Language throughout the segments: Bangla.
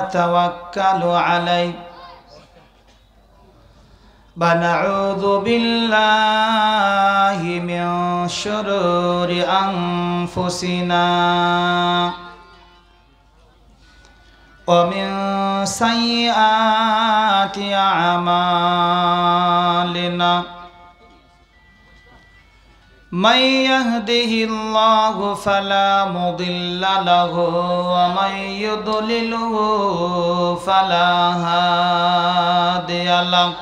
توكل عليه ونعوذ بالله من شرور أنفسنا ومن سيئات أعمالنا من يهده الله فلا مضل له ومن يضلله فلا هادي له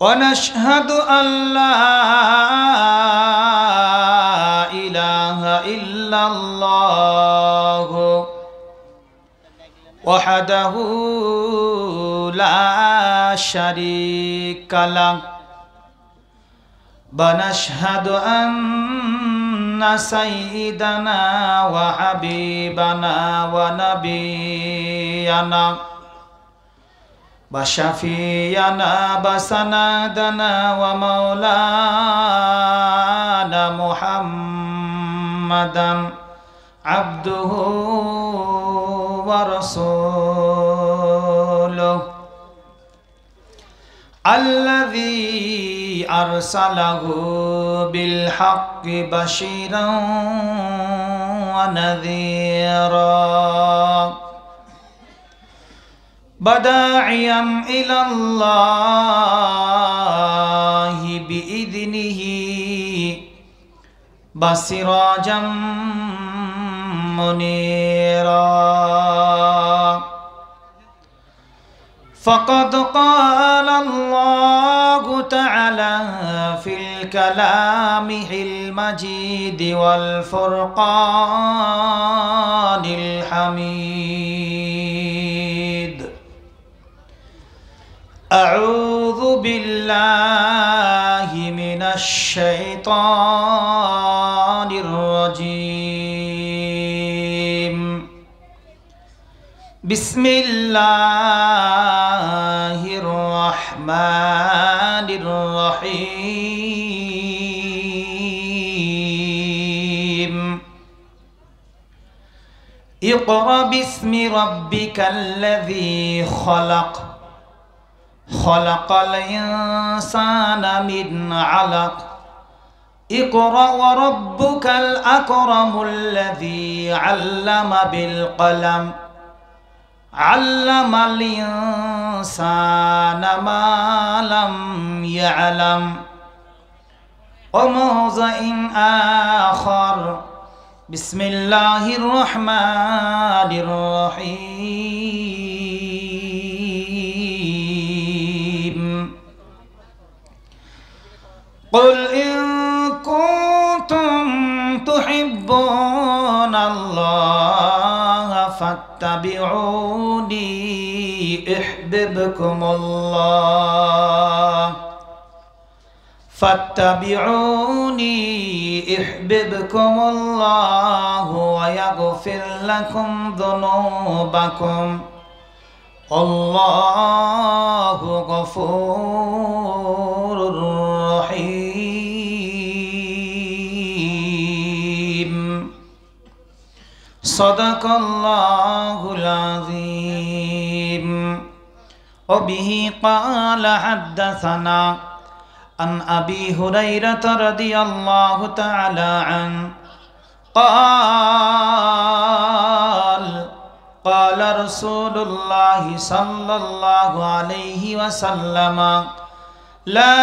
ونشهد أن لا إله إلا الله وحده لا شريك له ونشهد أن سيدنا وحبيبنا ونبينا وشفيعنا وسندنا ومولانا محمدا عبده ورسوله الذي أرسله بالحق بشيرا ونذيرا وداعيا إلى الله بإذنه وسراجا منيرا فقد قال الله تعالى في الكلام المجيد والفرقان الحميد أعوذ بالله من الشيطان الرجيم بسم الله الرحمن الرحيم اقرأ باسم ربك الذي خلق خلق الإنسان من علق اقرأ وربك الأكرم الذي علم بالقلم علم الإنسان ما لم يعلم وموضع آخر بسم الله الرحمن الرحيم قل إن كنتم تحبون الله فاتبعوني يحببكم الله فاتبعوني يحببكم الله ويغفر لكم ذنوبكم الله غفور رحيم صدق الله العظيم وبه قال حدثنا عن أبي هريرة رضي الله تعالى عنه قال رسول الله صلى الله عليه وسلم لا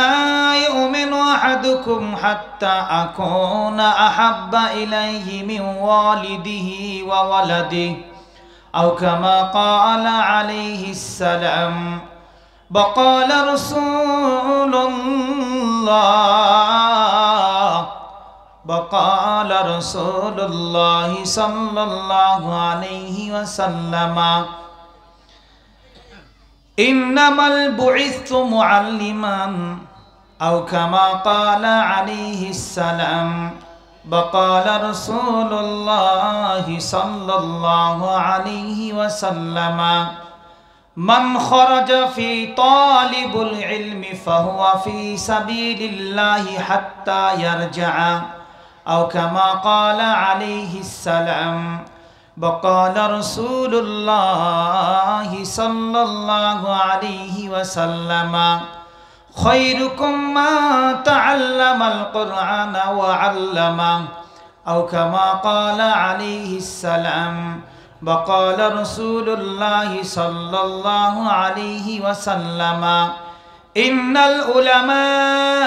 يؤمن أحدكم حتى أكون أحب إليه من والده وولده أو كما قال عليه السلام وقال رسول الله صلى الله عليه وسلم إنما بعثت معلما أو كما قال عليه السلام وقال رسول الله صلى الله عليه وسلم من خرج في طالب العلم فهو في سبيل الله حتى يرجع أو كما قال عليه السلام وقال رسول الله صلى الله عليه وسلم خيركم من تعلم القرآن وعلمه أو كما قال عليه السلام وقال رسول الله صلى الله عليه وسلم إن العلماء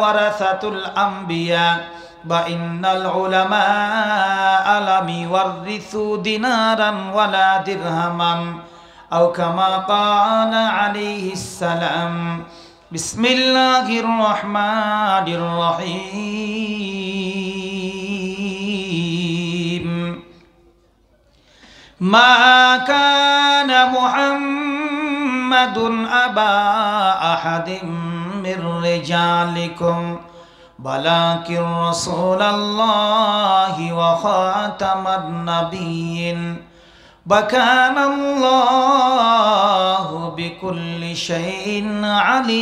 ورثة الأنبياء وإن العلماء لم يورثوا دينارا ولا درهما أو كما قال عليه السلام بسم الله الرحمن الرحيم ما كان محمد أبا أحد من رجالكم ولكن رسول الله وخاتم النبيين وكان الله بكل شيء عليما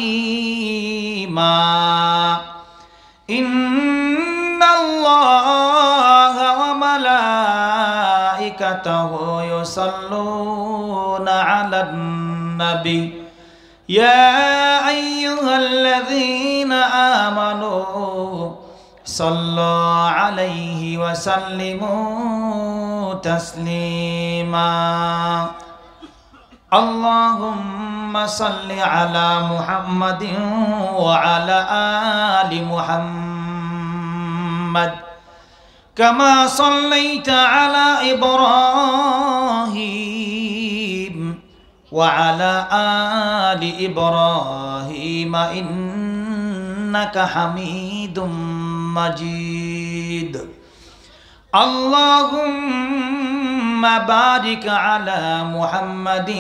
إن الله وملائكته يصلون على النبي يا أيها الذين آمنوا صلوا عليه وسلموا تسليما اللهم صل على محمد وعلى آل محمد كما صليت على إبراهيم وعلى آل إبراهيم إنك حميد مجيد اللهم بارك على محمد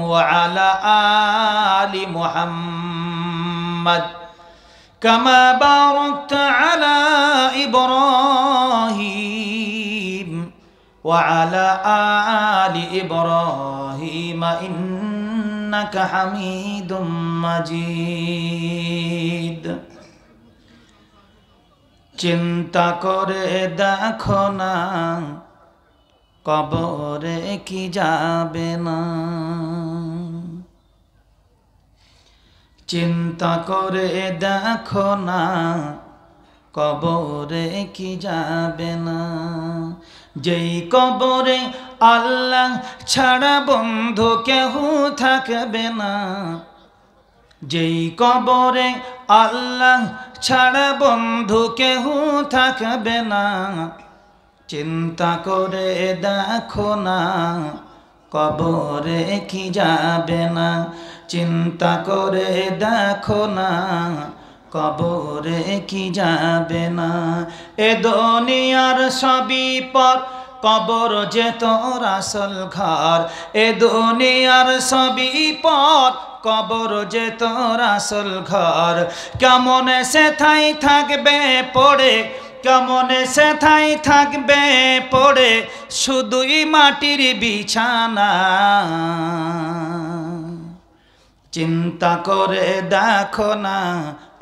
وعلى آل محمد كما باركت على إبراهيم وعلى آل إبراهيم إنك حميد مجيد চিন্তা করে দেখো না কবরে কি যাবে না চিন্তা করে দেখো না কবরে কি যাবে না যেই কবরে আল্লাহ ছাড়া বন্ধু কেহ থাকবে না যেই কবরে আল্লাহ ছাড়া বন্ধু কেহ থাকবে না চিন্তা করে দেখো না কবরে কি যাবে না চিন্তা করে দেখো না কবরে কি যাবে না এ দুনিয়ার সবই পর কবর যে তোর আসল ঘর এ দুনিয়ার সবই পর কবর যে তোর আসল ঘর কেমন সে ঠাই থাকবে পড়ে কেমন সে ঠাই থাকবে পড়ে শুধুই মাটির বিছানা চিন্তা করে দেখো না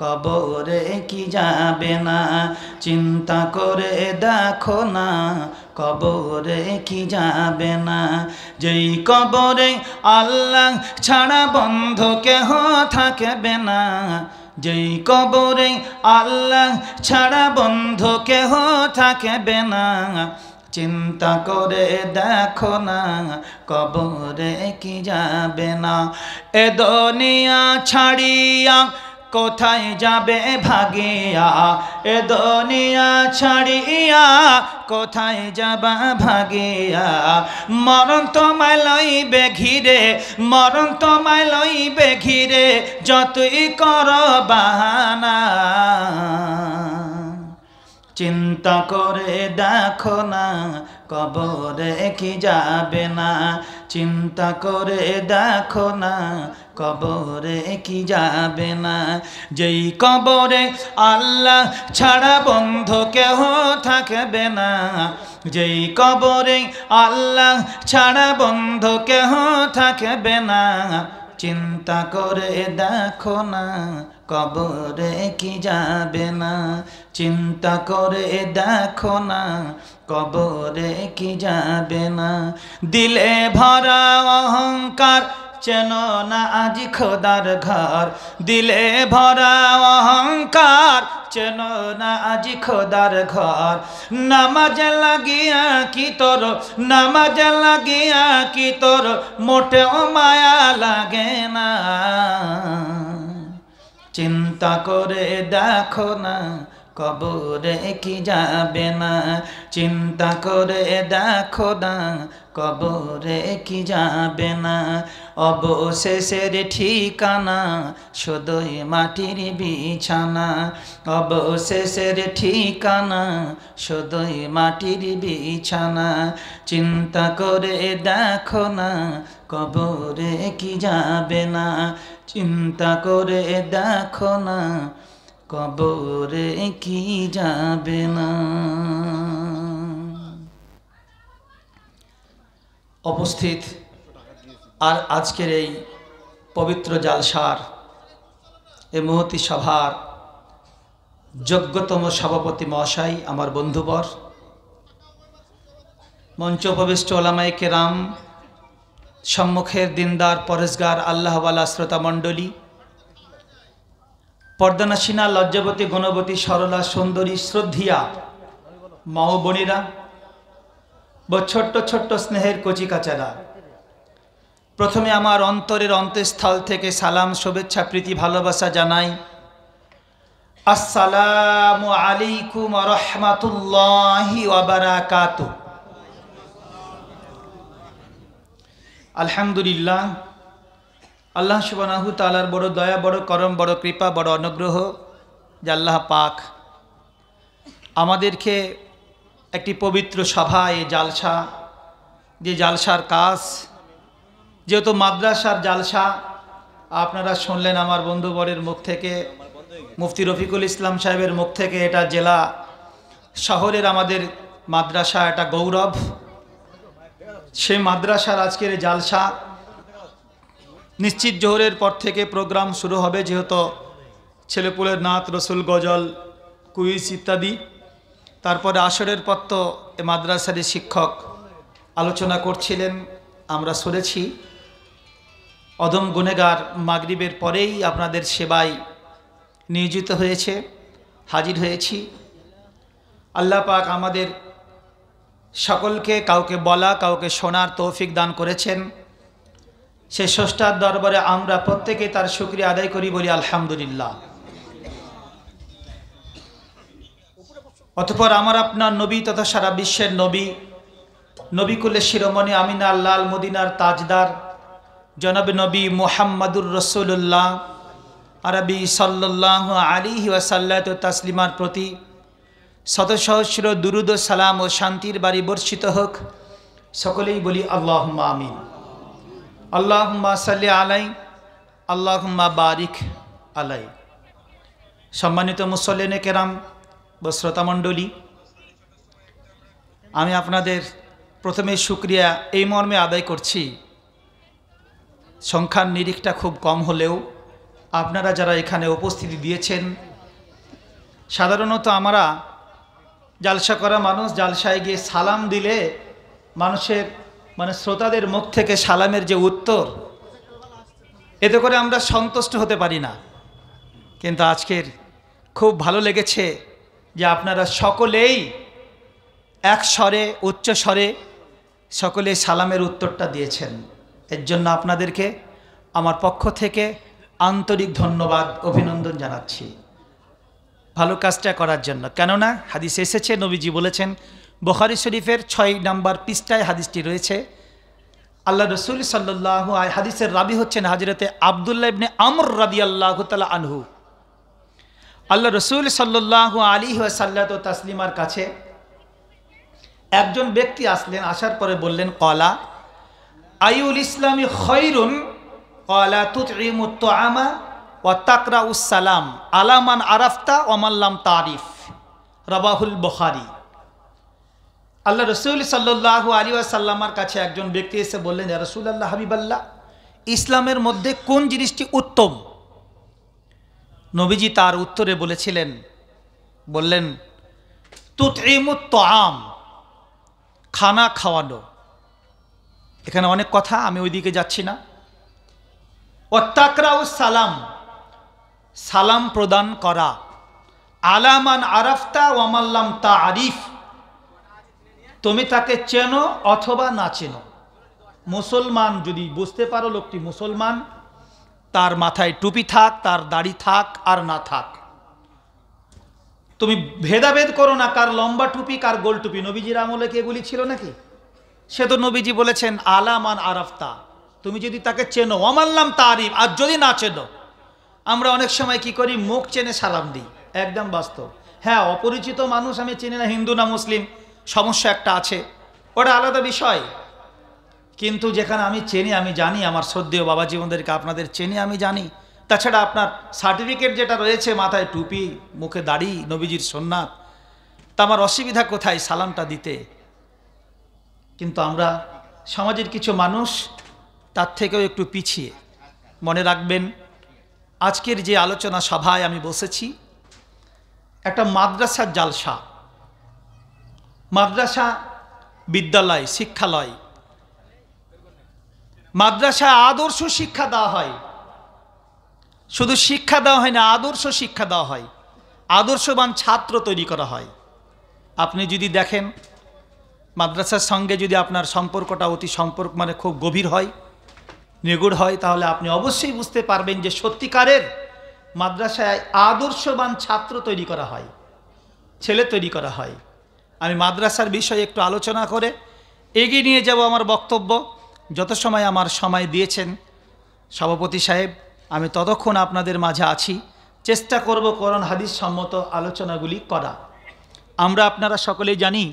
কবরে কি যাবে না চিন্তা করে দেখো না কবরে কি যাবে না যেই কবরে আল্লাহ ছাড়া বন্ধ কেহ থাকবে না যেই কবরে আল্লাহ ছাড়া বন্ধ কেহ থাকবে না চিন্তা করে দেখো না কবরে কি যাবে না এ দুনিয়া ছাড়িয়া কোথায় যাবে ভাগিয়া এ দুনিয়া ছাড়িয়া কোথায় যাবা ভাগিয়া মরণ তোমায় লইবে ঘিরে মরণ তোমায় লইবে ঘিরে যতই কর বাহানা চিন্তা করে দেখো না কবরে কি যাবে না চিন্তা করে দেখো না কবরে কি যাবে না যেই কবরে আল্লাহ ছাড়া বন্ধ কেহ থাকবে না যেই কবরে আল্লাহ ছাড়া বন্ধ কেহ থাকবে না চিন্তা করে দেখো না কবরে কি যাবে না চিন্তা করে দেখো না কবরে কি যাবে না। দিলে ভরা অহংকার চেনো না আজ খোদার ঘর, দিলে ভরা অহংকার চেনো না আজ খোদার ঘর। নামাজ লাগিয়া কি তোর, নামাজ লাগিয়া কি তোর মোটেও মায়া লাগে না। চিন্তা করে দেখো না কবরে কি যাবে না, চিন্তা করে দেখো না কবরে কি যাবে না। অবশেষের ঠিকানা শুধুই মাটির বিছানা, অবশেষের ঠিকানা শুধুই মাটির বিছানা। চিন্তা করে দেখো না কবরে কি যাবে না, চিন্তা করে দেখো না কবরে কি যাবে না। উপস্থিত আর আজকের এই পবিত্র জালসার এই মহতী সভার যোগ্যতম সভাপতি মহাশয়, আমার বন্ধুবর, মঞ্চ উপবিষ্ট ওলামায়ে কেরাম, সম্মুখের দিনদার পরেশগার আল্লাহওয়ালা শ্রোতা মণ্ডলী, পর্দানাসীনা লজ্জাবতী গুণবতী সরলা সুন্দরী শ্রদ্ধিয়া মা ও বোনেরা, ছোট্ট ছোট্ট স্নেহের কচিকাচারা, প্রথমে আমার অন্তরের অন্তঃস্থল থেকে সালাম, শুভেচ্ছা, প্রীতি, ভালোবাসা জানাই। আসসালামু আলাইকুম ওয়া রাহমাতুল্লাহি ওয়া বারাকাতুহু। আলহামদুলিল্লাহ, আল্লাহ সুবহানাহু তাআলার বড় দয়া, বড় করম, বড় কৃপা, বড় অনুগ্রহ যে আল্লাহ পাক আমাদেরকে একটি পবিত্র সভা, এই জালসা, যে জালসার কাজ যেহেতু মাদ্রাসার জালসা, আপনারা শুনলেন আমার বন্ধুবরের মুখ থেকে, মুফতি রফিকুল ইসলাম সাহেবের মুখ থেকে, এটা জেলা শহরের আমাদের মাদ্রাসা, এটা গৌরব। সেই মাদ্রাসার আজকের জালসা নিশ্চিত জোহরের পর থেকে প্রোগ্রাম শুরু হবে, যেহেতু ছেলেপুলের নাত, রসুল, গজল, কুইজ ইত্যাদি। তারপরে আসরের পর তো এ মাদ্রাসারই শিক্ষক আলোচনা করছিলেন, আমরা শুনেছি। অদম গুনেগার মাগরিবের পরেই আপনাদের সেবায় নিয়োজিত হয়েছে, হাজির হয়েছি। আল্লাহ পাক আমাদের সকলকে কাউকে বলা, কাউকে শোনার তৌফিক দান করেছেন। সে স্রষ্টার দরবারে আমরা প্রত্যেকে তার শুকরিয়া আদায় করি, বলি আলহামদুলিল্লাহ। অতঃপর আমার আপনার নবী তথা সারা বিশ্বের নবী, নবীকুলের শিরোমণি, আমিনার লাল, মদিনার তাজদার, জনাবে নবী মুহাম্মাদুর রাসূলুল্লাহ আরবি সাল্লাল্লাহু আলাইহি ওয়াসাল্লাম তাসলিমার প্রতি শত সহস্র দুরুদ ও সালাম ও শান্তির বাড়ি বর্ষিত হোক। সকলেই বলি আল্লাহুম্মা আমিন। আল্লাহুম্মা সাল্লি আলাই, আল্লাহুম্মা বারিক আলাই। সম্মানিত মুসল্লিনে কেরাম ও শ্রোতামণ্ডলী, আমি আপনাদের প্রথমে শুকরিয়া এই মর্মে আদায় করছি, সংখ্যার নিরিখটা খুব কম হলেও আপনারা যারা এখানে উপস্থিতি দিয়েছেন। সাধারণত আমরা জালসা করা মানুষ, জালসায় গিয়ে সালাম দিলে মানুষের শ্রোতাদের মুখ থেকে সালামের যে উত্তর, এতে করে আমরা সন্তুষ্ট হতে পারি না। কিন্তু আজকের খুব ভালো লেগেছে যে আপনারা সকলেই এক স্বরে, উচ্চ স্বরে সকলে সালামের উত্তরটা দিয়েছেন। এর জন্য আপনাদেরকে আমার পক্ষ থেকে আন্তরিক ধন্যবাদ, অভিনন্দন জানাচ্ছি ভালো কাজটা করার জন্য। কেননা হাদিস এসেছে, নবীজি বলেছেন, বুখারী শরীফের 6 নম্বর পৃষ্ঠায় হাদিসটি রয়েছে। আল্লাহ রসুল সাল্লাল্লাহু আলাইহি, হাদিসের রাবি হচ্ছেন হযরতে আব্দুল্লাহ ইবনে আমর রাদিয়াল্লাহু তাআলা আনহু। আল্লাহ রসুল সাল্লাল্লাহু আলাইহি ওয়াসাল্লাম তাসলিমার কাছে একজন ব্যক্তি আসলেন, আসার পরে বললেন, ক্বালা আইউল ইসলামি খায়রুন, ক্বালা তুতঈমুত তুআমা ওয়া তাকরাউস সালাম আলা মান আরাফতা ওয়া মান লাম তারিফ, রাবাহুল বুখারী। আল্লাহ রসুল সাল্লাল্লাহু আলাইহি ওয়াসাল্লামের কাছে একজন ব্যক্তি এসে বললেন, ইয়া রাসূলুল্লাহ, হাবিবাল্লাহ, ইসলামের মধ্যে কোন জিনিসটি উত্তম? নবীজি তার উত্তরে বললেন তুতঈমুত তুআম, খানা খাওয়ানো, এখানে অনেক কথা, আমি ওইদিকে যাচ্ছি না। ওয়াত্তাকরাউ সালাম, সালাম প্রদান করা। আলামান আরাফতা ওয়ামাল্লাম তারিফ, তুমি তাকে চেনো অথবা না চেনো। মুসলমান যদি বুঝতে পারো লোকটি মুসলমান, তার মাথায় টুপি থাক, তার দাড়ি থাক আর না থাক, তুমি ভেদাভেদ করো না কার লম্বা টুপি কার গোল টুপি। নবীজির আমলে কি এগুলি ছিল নাকি? সে তো নবীজি বলেছেন আলামান আরাফতা, তুমি যদি তাকে চেনো, ওয়ামাল্লাম তারিফ, আর যদি না চেনো। আমরা অনেক সময় কি করি, মুখ চেনে সালাম দিই, একদম বাস্তব। হ্যাঁ, অপরিচিত মানুষ আমি চিনি না, হিন্দু না মুসলিম, সমস্যা একটা আছে, ওটা আলাদা বিষয়। কিন্তু যেখানে আমি চিনি, আমি জানি, আমার শ্রদ্ধেয় বাবা জীবনদেরকে আপনাদের চিনি, আমি জানি। তাছাড়া আপনার সার্টিফিকেট যেটা রয়েছে, মাথায় টুপি, মুখে দাড়ি, নবীজির সুন্নাত, তা আমার অসুবিধা কোথায় সালামটা দিতে? কিন্তু আমরা সমাজের কিছু মানুষ তার থেকেও একটু পিছিয়ে। মনে রাখবেন, আজকের যে আলোচনা সভায় আমি বসেছি, একটা মাদ্রাসার জালসা, মাদ্রাসা বিদ্যালয়, শিক্ষালয়। মাদ্রাসায় আদর্শ শিক্ষা দেওয়া হয়, শুধু শিক্ষা দেওয়া হয় না, আদর্শ শিক্ষা দেওয়া হয়, আদর্শবান ছাত্র তৈরি করা হয়। আপনি যদি দেখেন মাদ্রাসার সঙ্গে যদি আপনার সম্পর্কটা মানে খুব গভীর হয়, নিগুড় হয়, তাহলে আপনি অবশ্যই বুঝতে পারবেন যে সত্যিকারের মাদ্রাসায় আদর্শবান ছাত্র তৈরি করা হয়, ছেলে তৈরি করা হয়। আমি মাদ্রাসার বিষয়ে একটু আলোচনা করে এগিয়ে নিয়ে যাব আমার বক্তব্য। যত সময় আমার সময় দিয়েছেন সভাপতি সাহেব, আমি ততক্ষণ আপনাদের মাঝে আছি, চেষ্টা করব কোরআন হাদিস সম্মত আলোচনাগুলি করা। আমরা আপনারা সকলেই জানি,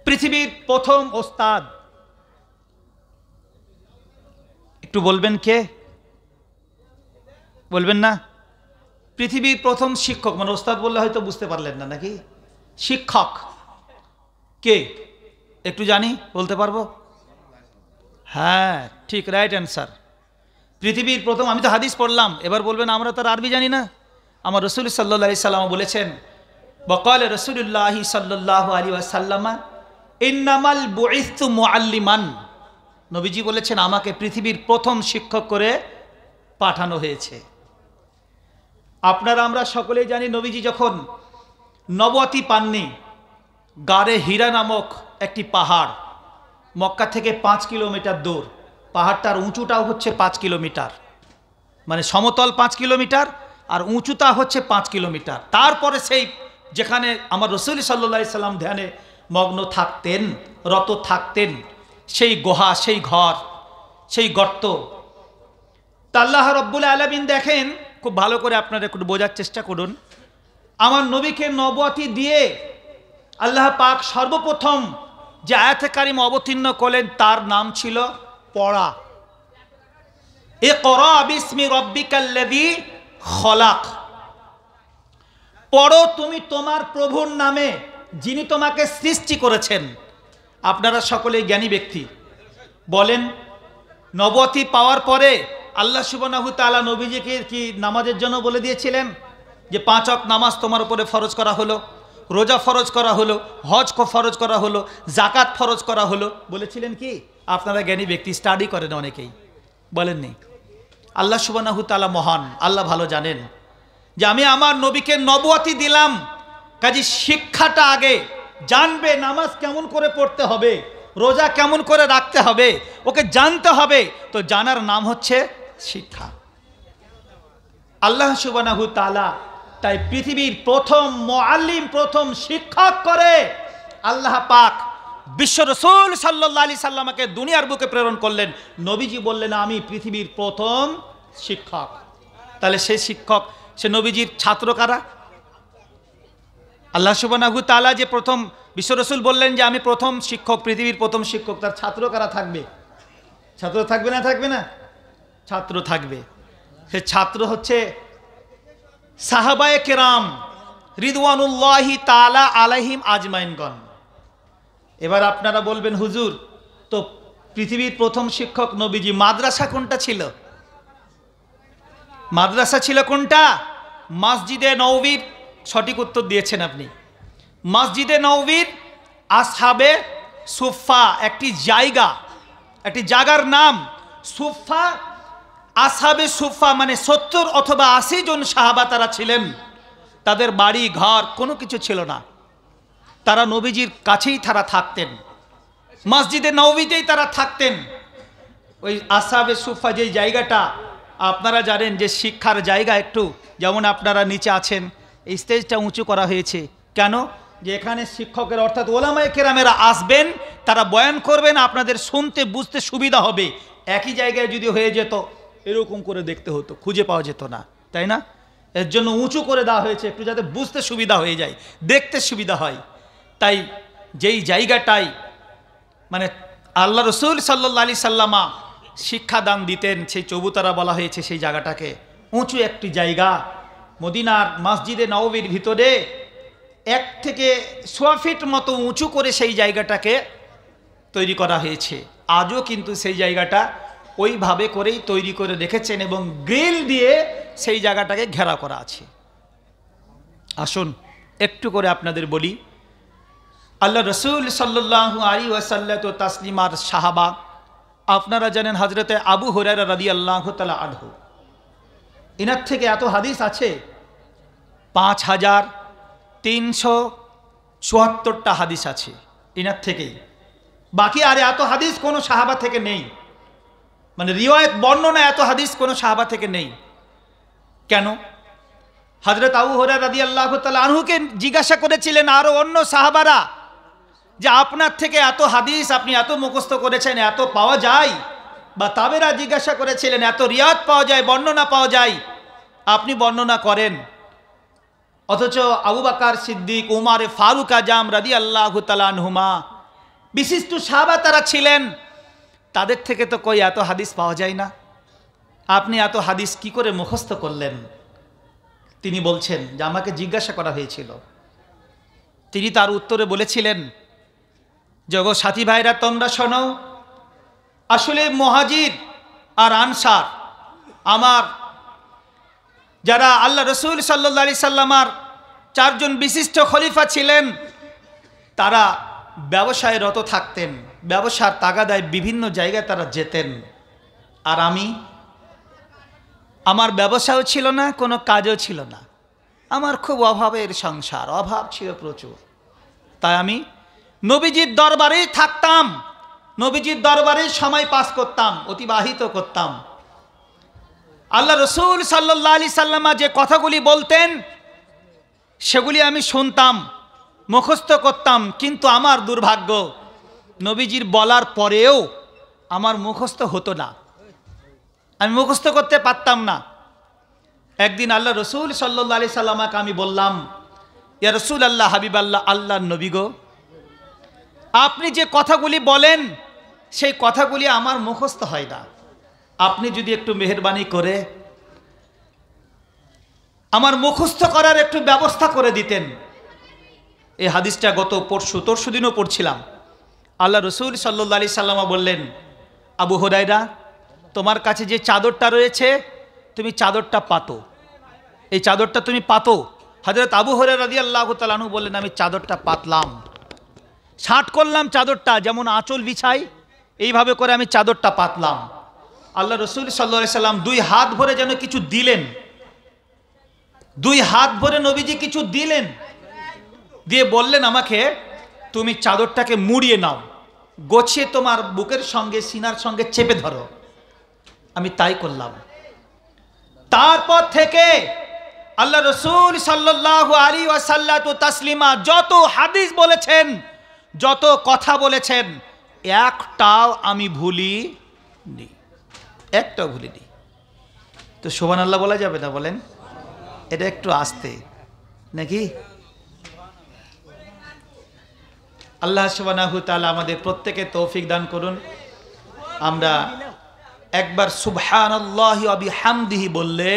পৃথিবীর প্রথম ওস্তাদ, একটু বলবেন কে? বলবেন না? পৃথিবীর প্রথম শিক্ষক, মানে ওস্তাদ বললে হয়তো বুঝতে পারলেন না নাকি? শিক্ষক কে একটু জানি, বলতে পারবো? হ্যাঁ, ঠিক, রাইট অ্যান্সার। পৃথিবীর প্রথম, আমি তো হাদিস পড়লাম, এবার বলবেন আমরা তো আরবি জানি না। আমার রসুল সাল্লাল্লাহু আলাইহি সাল্লাম বলেছেন, বকাল রসুল্লাহ সাল্লাল্লাহু আলাইহি ওয়াসাল্লাম ইন্নামাল বুইসতু মুআল্লিমান, নবীজি বলেছেন আমাকে পৃথিবীর প্রথম শিক্ষক করে পাঠানো হয়েছে। আপনারা আমরা সকলেই জানি, নবীজি যখন নবুয়তি পাননি, গারে হীরা নামক একটি পাহাড়, মক্কা থেকে 5 কিলোমিটার দূর, পাহাড়টার উঁচুটাও হচ্ছে 5 কিলোমিটার, মানে সমতল 5 কিলোমিটার আর উঁচুটা হচ্ছে 5 কিলোমিটার। তারপরে সেই যেখানে আমার রসুল সাল্লাল্লাহু আলাইহি সাল্লাম ধ্যানে মগ্ন থাকতেন, রত থাকতেন, সেই গুহা, সেই ঘর, সেই গর্ত, তা আল্লাহ রাব্বুল আলামিন দেখেন, খুব ভালো করে আপনারা একটু বোঝার চেষ্টা করুন। আমার নবীকে নবুয়তি দিয়ে আল্লাহ পাক সর্বপ্রথম যে আয়াতে কারিম অবতীর্ণ করলেন, তার নাম ছিল পড়া। ইকরা বিসমি রাব্বিকাল্লাযী খলাক, পড়ো তুমি তোমার প্রভুর নামে, যিনি তোমাকে সৃষ্টি করেছেন। আপনারা সকলেই জ্ঞানী ব্যক্তি, বলেন নবুয়তি পাওয়ার পরে আল্লাহ সুবহানাহু তাআলা নবীজিকে কি নামাজের জন্য বলে দিয়েছিলেন যে 5 ওয়াক্ত নামাজ তোমার উপরে ফরজ করা হলো, রোজা ফরজ করা হলো, হজ ফরজ করা হলো, জাকাত ফরজ করা হলো? বলেছিলেন কি? আপনারা জ্ঞানী ব্যক্তি, স্টাডি করেন অনেকেই, বলেননি? আল্লাহ সুবহানাহু তাআলা মহান, আল্লাহ ভালো জানেন যে আমি আমার নবীকে নবুয়তি দিলাম, কাজে শিক্ষাটা আগে জানবে, নামাজ কেমন করে পড়তে হবে, রোজা কেমন করে রাখতে হবে, ওকে জানতে হবে। তো জানার নাম হচ্ছে শিক্ষা। আল্লাহ সুবহানাহু তাআলা তাই পৃথিবীর প্রথম মুআল্লিম, প্রথম শিক্ষক করে আল্লাহ পাক বিশ্ব রাসূল সাল্লাল্লাহু আলাইহি সাল্লামকে দুনিয়ার বুকে প্রেরণ করলেন। নবীজি বললেন আমি পৃথিবীর প্রথম শিক্ষক। তাহলে সেই শিক্ষক, সে নবীজির ছাত্র কারা? আল্লাহ সুবহানাহু তাআলা যে প্রথম বিশ্ব রাসূল বললেন যে আমি প্রথম শিক্ষক, পৃথিবীর প্রথম শিক্ষক, তার ছাত্র কারা থাকবে? ছাত্র থাকবে না? থাকবে না? ছাত্র থাকবে। সে ছাত্র হচ্ছে সাহাবায়ে কেরাম রিদওয়ানুল্লাহি তাআলা আলাইহিম আজমাইনগণ। এবার আপনারা বলবেন হুজুর, তো পৃথিবীর প্রথম শিক্ষক নবীজি, মাদ্রাসা কোনটা ছিল? মাদ্রাসা ছিল কোনটা? মসজিদে নববীর, সঠিক উত্তর দিয়েছেন আপনি। মসজিদে নববীর আসহাবে সুফা একটি জায়গা, একটি জায়গার নাম সুফা। আসহাবে সুফা মানে 70 অথবা 80 জন সাহাবা তারা ছিলেন। তাদের বাড়ি ঘর কোনো কিছু ছিল না, তারা নবীজির কাছেই তারা থাকতেন, মসজিদে নববীতেই তারা থাকতেন। ওই আসহাবে সুফা যে জায়গাটা আপনারা জানেন যে শিক্ষার জায়গা, একটু যেমন আপনারা নিচে আছেন, এই স্টেজটা উঁচু করা হয়েছে কেন? যে এখানে শিক্ষকের অর্থাৎ ওলামায়ে কেরামেরা আসবেন, তারা বয়ান করবেন, আপনাদের শুনতে বুঝতে সুবিধা হবে। একই জায়গায় যদি হয়ে যেত এরকম করে দেখতে হতো, খুঁজে পাওয়া যেত না, তাই না? এর জন্য উঁচু করে দেওয়া হয়েছে একটু, যাতে বুঝতে সুবিধা হয়ে যায়, দেখতে সুবিধা হয়। তাই যেই জায়গাটায় মানে আল্লাহ রসুল সাল্লাল্লাহু আলাইহি সাল্লামা শিক্ষাদান দিতেন, সেই চৌবুতারা বলা হয়েছে সেই জায়গাটাকে। উঁচু একটি জায়গা, মদিনার মসজিদে নববীর ভিতরে 1 থেকে 100 ফিট মতো উঁচু করে সেই জায়গাটাকে তৈরি করা হয়েছে। আজও কিন্তু সেই জায়গাটা ওইভাবে করেই তৈরি করে রেখেছেন এবং গ্রিল দিয়ে সেই জায়গাটাকে ঘেরা করা আছে। আসুন একটু করে আপনাদের বলি, আল্লাহ রসুল সাল্লাল্লাহু আলাইহি ওয়াসাল্লাম তো তাসলিমার সাহাবা, আপনারা জানেন হযরতে আবু হুরায়রা রাদিয়াল্লাহু তাআলা আনহু, ইনার থেকে এত হাদিস আছে, 5374টা হাদিস আছে ইনার থেকেই। বাকি আর এত হাদিস কোনো সাহাবা থেকে নেই, মানে রিওয়ায়াত বর্ণনা এত হাদিস কোনো সাহাবা থেকে নেই। কেন? হযরত আবু হুরায়রা রাদিয়াল্লাহু তাআলা আনহুকে জিজ্ঞাসা করেছিলেন আরো অন্য সাহাবারা যে আপনার থেকে এত হাদিস আপনি এত মুখস্থ করেছেন, এত পাওয়া যায়, বা তাবেরা জিজ্ঞাসা করেছিলেন এত রিয়াত পাওয়া যায়, বর্ণনা পাওয়া যায়, আপনি বর্ণনা করেন। অথচ আবু বকর সিদ্দিক, উমর ফারুক আজম রাদিয়াল্লাহু তাআলা আনহুমা বিশিষ্ট সাহাবা তারা ছিলেন, তাদের থেকে তো কই এত হাদিস পাওয়া যায় না, আপনি এত হাদিস কি করে মুখস্থ করলেন? তিনি বলছেন যে আমাকে জিজ্ঞাসা করা হয়েছিল, তিনি তার উত্তরে বলেছিলেন, জগৎ সাথী ভাইরা তোমরা শোনো, আসলে মুহাজির আর আনসার আমার যারা আল্লাহ রসুল সাল্লাল্লাহু আলাইহি সাল্লামার 4 জন বিশিষ্ট খলিফা ছিলেন, তারা ব্যবসায় রত থাকতেন, ব্যবসার তাগাদায় বিভিন্ন জায়গায় তারা যেতেন। আর আমার ব্যবসাও ছিল না, কোনো কাজও ছিল না, আমার খুব অভাবের সংসার, অভাব ছিল প্রচুর। তাই আমি নবীজির দরবারেই থাকতাম, নবীজির দরবারেই সময় পাস করতাম, অতিবাহিত করতাম। আল্লাহ রসুল সাল্লাল্লাহু আলাইহি সাল্লাম যে কথাগুলি বলতেন সেগুলি আমি শুনতাম, মুখস্থ করতাম, কিন্তু আমার দুর্ভাগ্য নবীজির বলার পরেও আমার মুখস্থ হতো না, আমি মুখস্থ করতে পারতাম না। একদিন আল্লাহ রসুল সাল্লাল্লাহু আলাইহি সাল্লামকে আমি বললাম, ইয়া রাসূল আল্লাহ, হাবিব আল্লাহ, আল্লাহর নবী গো, আপনি যে কথাগুলি বলেন সেই কথাগুলি আমার মুখস্থ হয় না, আপনি যদি একটু মেহেরবানি করে আমার মুখস্থ করার একটু ব্যবস্থা করে দিতেন। এই হাদিসটা গত পরশু দিনও পড়ছিলাম। আল্লাহ রসুল সাল্লাল্লাহু আলাইহি সাল্লাম বললেন, আবু হুরায়রা, তোমার কাছে যে চাদরটা রয়েছে তুমি চাদরটা পাতো, এই চাদরটা তুমি পাতো। হযরত আবু হুরায়রা রাদিয়াল্লাহু তাআলা আনহু বললেন, আমি চাদরটা পাতলাম, ছাঁট করলাম চাদরটা, যেমন আঁচল বিছাই এইভাবে করে আমি চাদরটা পাতলাম। আল্লাহ রসুল সাল্লাল্লাহু আলাইহি সাল্লাম 2 হাত ভরে যেন কিছু দিলেন, 2 হাত ভরে নবীজি কিছু দিলেন, দিয়ে বললেন আমাকে, তুমি চাদরটাকে মুড়িয়ে নাও, গোছিয়ে তোমার বুকের সঙ্গে সিনার সঙ্গে চেপে ধরো। আমি তাই করলাম। তারপর থেকে আল্লাহ রসুল সাল্লাল্লাহু আলাইহি ওয়াসাল্লাম তাসলিমা যত হাদিস বলেছেন, যত কথা বলেছেন, একটাও আমি ভুলিনি, একটাও ভুলিনি। তো সুবহানাল্লাহ বলা যাবে না? বলেন, এটা একটু আস্তে নাকি? আল্লাহ সুবহানাহু তাআলা আমাদের প্রত্যেকে তৌফিক দান করুন। আমরা একবার সুবহানাল্লাহি ওয়া বিহামদিহি বললে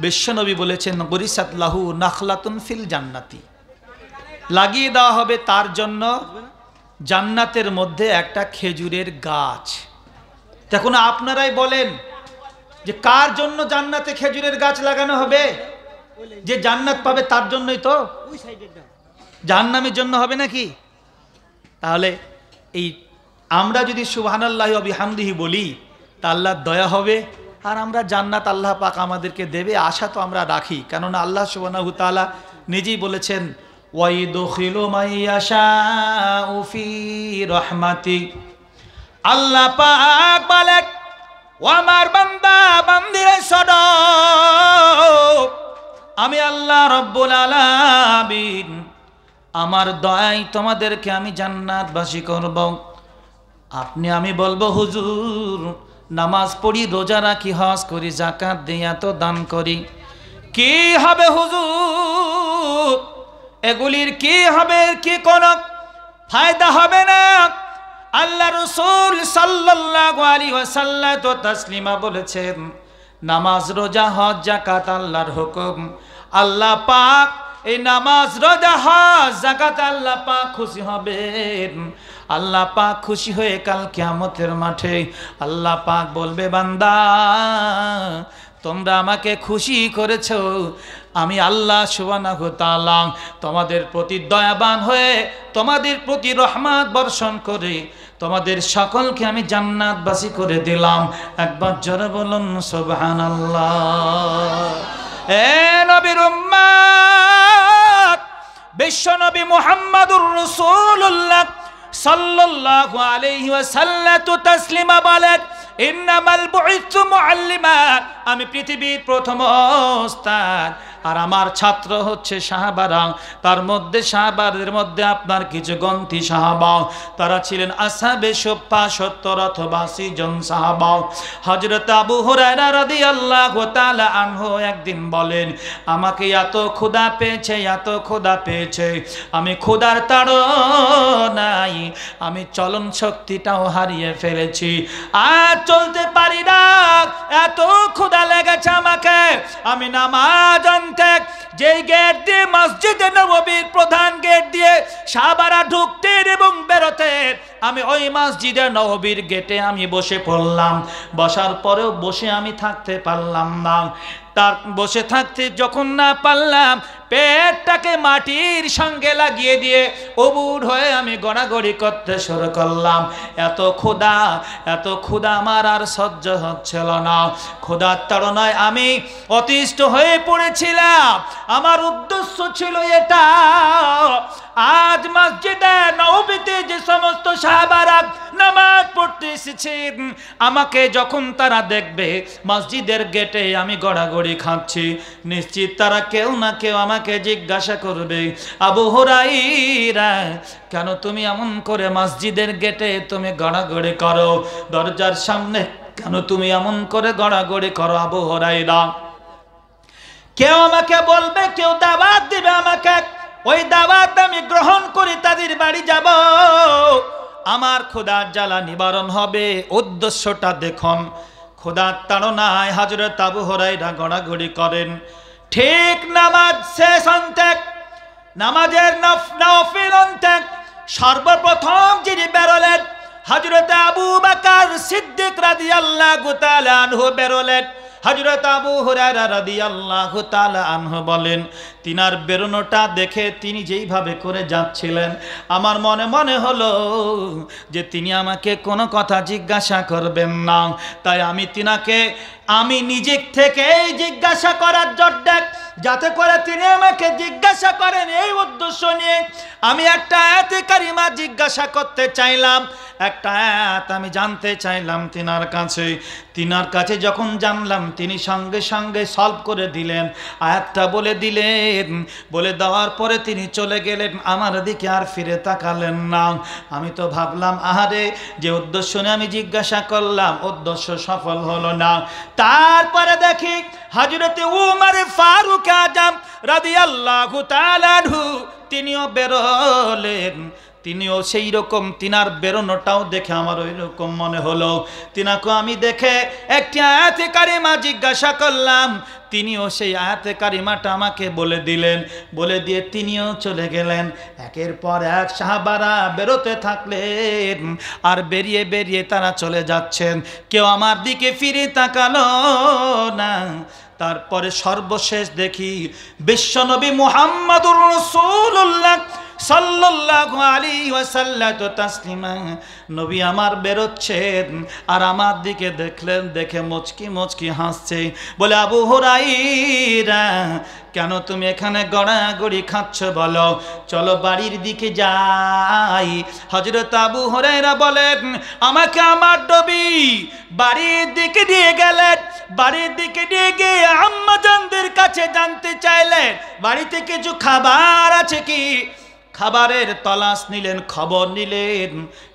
বিশ্বনবী বলেছেন, গরিসাত লাহু নাখলাতুন ফিল জান্নাতি, লাগিয়ে দেওয়া হবে তার জন্য জান্নাতের মধ্যে একটা খেজুরের গাছ। দেখুন, আপনারাই বলেন যে কার জন্য জান্নাতে খেজুরের গাছ লাগানো হবে? যে জান্নাত পাবে তার জন্যই তো, জাহান্নামের জন্য হবে নাকি? তাহলে এই আমরা যদি সুবহানাল্লাহি ওয়া বিহামদিহি বলি তা আল্লাহর দয়া হবে, আর আমরা জান্নাত আল্লাহ পাক আমাদেরকে দেবে আশা তো আমরা রাখি। কেননা আল্লাহ সুবহানাহু তাআলা নিজেই বলেছেন ওয়াইদখিলু মাইয়াশাউ ফি রাহমাতি। আল্লাহ পাক বলেন ও আমার বান্দা বান্দিরে শোনো, আমি আল্লাহ রব্বুল আলামিন আমার দয়ায় তোমাদেরকে আমি জান্নাতবাসী করব। আমি বলবো হুজুর নামাজ পড়ি, রোজা রাখি, হজ করি, যাকাত দিই, এত দান করি, কি হবে হুজুর? এগুলির কি হবে? কি কোনো ফায়দা হবে না। আল্লাহ রাসূল সাল্লাল্লাহু আলাইহি ওয়াসাল্লাম তো তাসলিমা বলেছেন নামাজ রোজা হজ যাকাত আল্লাহর হুকুম। আল্লাহ পাক এই নামাজ রোজা হজ যাকাত আল্লাহ পাক খুশি হবেন। আল্লাহ পাক খুশি হয়ে কাল কিয়ামতের মাঠে আল্লাহ পাক বলবে বান্দা তোমরা আমাকে খুশি করেছো, আমি আল্লাহ সুবহানাহু ওয়া তাআলা তোমাদের প্রতি দয়াবান হয়ে তোমাদের প্রতি রহমত বর্ষণ করে তোমাদের সকলকে আমি জান্নাতবাসী করে দিলাম। একবার জোরে বলুন সুবহানাল্লাহ। এ নবীর উম্মত বিশ্ব নবী মুহাম্মদুর রাসূলুল্লাহ সাল্লাল্লাহু আলাইহি ওয়াসাল্লাম তো তাসলিমা বলেন ইন্নামাল বুইতু মুআল্লিমা, আমি পৃথিবীর প্রথম ওস্তাদ আর আমার ছাত্র হচ্ছে সাহাবারা। তার মধ্যে সাহাবাদের মধ্যে আপনার কিছু গন্তি সাহাবা, তারা ছিলেন আসহাবে সুফফা 70 অথবা 80 জন সাহাবা। হযরত আবু হুরায়রা রাদিয়াল্লাহু তাআলা আনহু একদিন বলেন আমাকে এত ক্ষুধা পেয়েছে, এত ক্ষুধা পেয়েছে, আমি ক্ষুধার তাড়নায় আমি চলন শক্তিটাও হারিয়ে ফেলেছি, আর চলতে পারি না, এত ক্ষুধা লেগেছে আমাকে। আমি নামাজ আনতে যেই গেট দিয়ে মসজিদে নববীর প্রধান গেট দিয়ে সাহাবারা ঢুকতেন এবং বেরোতেন, আমি ওই মসজিদে নববীর গেটে আমি বসে পড়লাম। বসার পরেও বসে আমি থাকতে পারলাম না। তার বসে থাকতে যখন না পারলাম, পেটটাকে মাটির সঙ্গে লাগিয়ে দিয়ে অবুর হয়ে আমি গড়াগড়ি করতে শুরু করলাম। এত ক্ষুধা আমার আর সহ্য হচ্ছিল না। ক্ষুধার তাড়নায় আমি অতিষ্ঠ হয়ে পড়েছিলাম। আমার উদ্দেশ্য ছিল এটা, আজ মসজিদে নববীতে যে সমস্ত সাহাবারা নামাজ পড়তে এসেছেন, আমাকে যখন তারা দেখবে মসজিদের গেটে আমি গড়াগড়ি খাচ্ছি, নিশ্চিত তারা কেউ না কেউ আমাকে জিজ্ঞাসা করবে আবু হুরায়রা কেন তুমি এমন করে মসজিদের গেটে তুমি গড়াগড়ি করো, দরজার সামনে কেন তুমি এমন করে গড়াগড়ি করো আবু হুরায়রা? কেউ আমাকে বলবে, কেউ দাওয়াত দিবে আমাকে, ওই দাওয়াত আমি গ্রহণ করে তাদের বাড়ি যাব, আমার ক্ষুধার জ্বালা নিবারণ হবে। উদ্দেশ্যটা দেখুন, ক্ষুধার তাড়নায় হযরত আবু হুরায়রা গড়াগড়ি করেন। ঠিক নামাজ শেষ অন্তে, নামাজের নফিল অন্তে সর্বপ্রথম যিনি বেরোলেন হযরত আবু বকর সিদ্দিক রাদিয়াল্লাহু তাআলা আনহু বেরোলেন। হযরত আবু হুরায়রা রাদিয়াল্লাহু তাআলা আনহু বলেন তিনার বেরোনোটা দেখে তিনি যেইভাবে করে যাচ্ছিলেন, আমার মনে মনে হলো যে তিনি আমাকে কোনো কথা জিজ্ঞাসা করবেন না। তাই আমি তিনাকে নিজে থেকেই জিজ্ঞাসা করার জন্য, যাতে করে তিনি আমাকে জিজ্ঞাসা করেন এই উদ্দেশ্য নিয়ে আমি একটা আয়াতে কারিমা জিজ্ঞাসা করতে চাইলাম, একটা আয়াত আমি জানতে চাইলাম তিনার কাছে যখন জানলাম তিনি সঙ্গে সঙ্গে সলভ করে দিলেন, আয়াতটা বলে দিলেন। বলে দেওয়ার পরে তিনি চলে গেলেন, আমার দিকে আর ফিরে তাকালেন না। আমি তো ভাবলাম আহারে, যে উদ্দেশ্য নিয়ে আমি জিজ্ঞাসা করলাম উদ্দেশ্য সফল হলো না। তারপরে দেখি হযরতে উমর ফারুক আজম রাদিয়াল্লাহু তাআলা আনহু তিনিও বেরোলেন। তিনিও সেই রকম, তিনার বেরোনোটাও দেখে আমার ওই রকম মনে হলো। তিনাকে আমি দেখে একটি আয়াতে কারিমা জিজ্ঞাসা করলাম, তিনিও সেই আয়াতে কারিমাটা আমাকে বলে দিলেন। বলে দিয়ে তিনিও চলে গেলেন। একের পর এক সাহাবারা বেরোতে থাকলেন, আর বেরিয়ে বেরিয়ে তারা চলে যাচ্ছেন, কেউ আমার দিকে ফিরে তাকালো না। তারপরে সর্বশেষ দেখি বিশ্বনবী মুহাম্মদুর রাসূলুল্লাহ সাল্লাল্লাহু আলাইহি ওয়াসাল্লাম তাসলিমা। নবী আমার বেরোচ্ছেন আর আমার দিকে দেখলেন, দেখে মুচকি মুচকি হাসছে, বলে আবু হুরায়রা কেন তুমি এখানে গড়াগড়ি খাচ্ছ, বলো চলো বাড়ির দিকে যাই। হযরত আবু হুরায়রা বলেন আমাকে আমার নবী বাড়ির দিকে নিয়ে গেলেন। বাড়ির দিকে নিয়ে গিয়ে আম্মাজানদের কাছে জানতে চাইলেন বাড়িতে কিছু খাবার আছে কি। খাবারের তলাশ নিলেন, খবর নিলেন,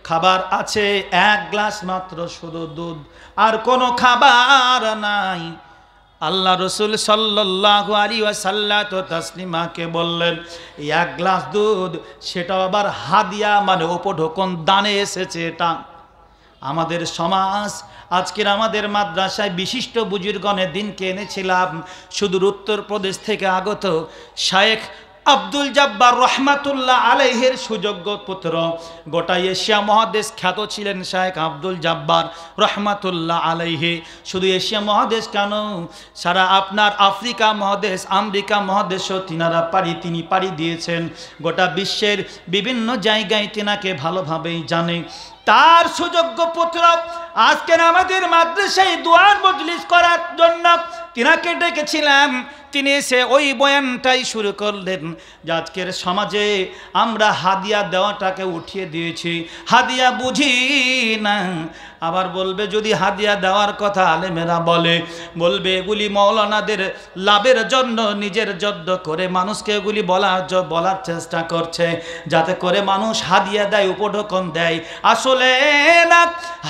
খাবার আছে এক গ্লাস মাত্র, শুধু দুধ, আর কোনো খাবার নাই। আল্লাহ রসুল সাল্লাল্লাহু আলাইহি ওয়াসাল্লাম তাসলিমাকে বললেন এক গ্লাস দুধ, সেটা আবার হাদিয়া, মানে উপঢৌকন দানে এসেছে। এটা আমাদের সমাজ, আজকের আমাদের মাদ্রাসায় বিশিষ্ট বুজুর্গণের দিনকে এনেছিলাম সুদূর উত্তরপ্রদেশ থেকে আগত শায়েখ আব্দুল জব্বার রহমাতুল্লাহ আলাইহির সুযোগ্য পুত্র, গোটা এশিয়া মহাদেশ খ্যাত ছিলেন শায়েখ আব্দুল জব্বার রহমাতুল্লাহ আলাইহি। শুধু এশিয়া মহাদেশ কেন, সারা আপনার আফ্রিকা মহাদেশ, আমেরিকা মহাদেশও তিনি পাড়ি দিয়েছেন। গোটা বিশ্বের বিভিন্ন জায়গায় তিনাকে ভালোভাবেই জানে। তার সুযোগ্য পুত্র আজকের আমাদের মাদ্রাসায় দোয়ার মজলিস করার জন্য তিনাকে ডেকেছিলাম। তিনি এসে ওই বয়ানটাই শুরু করলেন যে আজকের সমাজে আমরা হাদিয়া দেওয়াটাকে উঠিয়ে দিয়েছি, হাদিয়া বুঝি না। আবার বলবে যদি হাদিয়া দেওয়ার কথা আলেমেরা বলবে এগুলি মৌলানাদের লাভের জন্য নিজের জন্য করে মানুষকে এগুলি বলার চেষ্টা করছে যাতে করে মানুষ হাদিয়া দেয়, উপঢৌকন দেয়। আসলে না,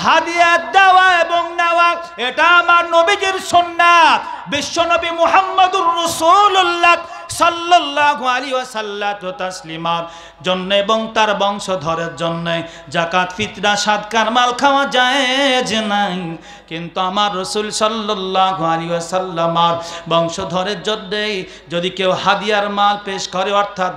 হাদিয়া দেওয়া এবং নেওয়া এটা আমার নবীজির সুন্নাত। বিশ্বনবী মুহাম্মদুর রাসূলুল্লাহ সাল্লাল্লাহু আলাইহি ওয়াসাল্লাম তাসলিমার জন্য এবং তার বংশধরের জন্য যাকাত, ফিতরা, সাদকার মাল খাওয়া জায়েজ নাই। কিন্তু আমার রাসূল সাল্লাল্লাহু আলাইহি ওয়াসাল্লামের বংশধরের জন্য যদি কেউ হাদিয়ার মাল পেশ করে, অর্থাৎ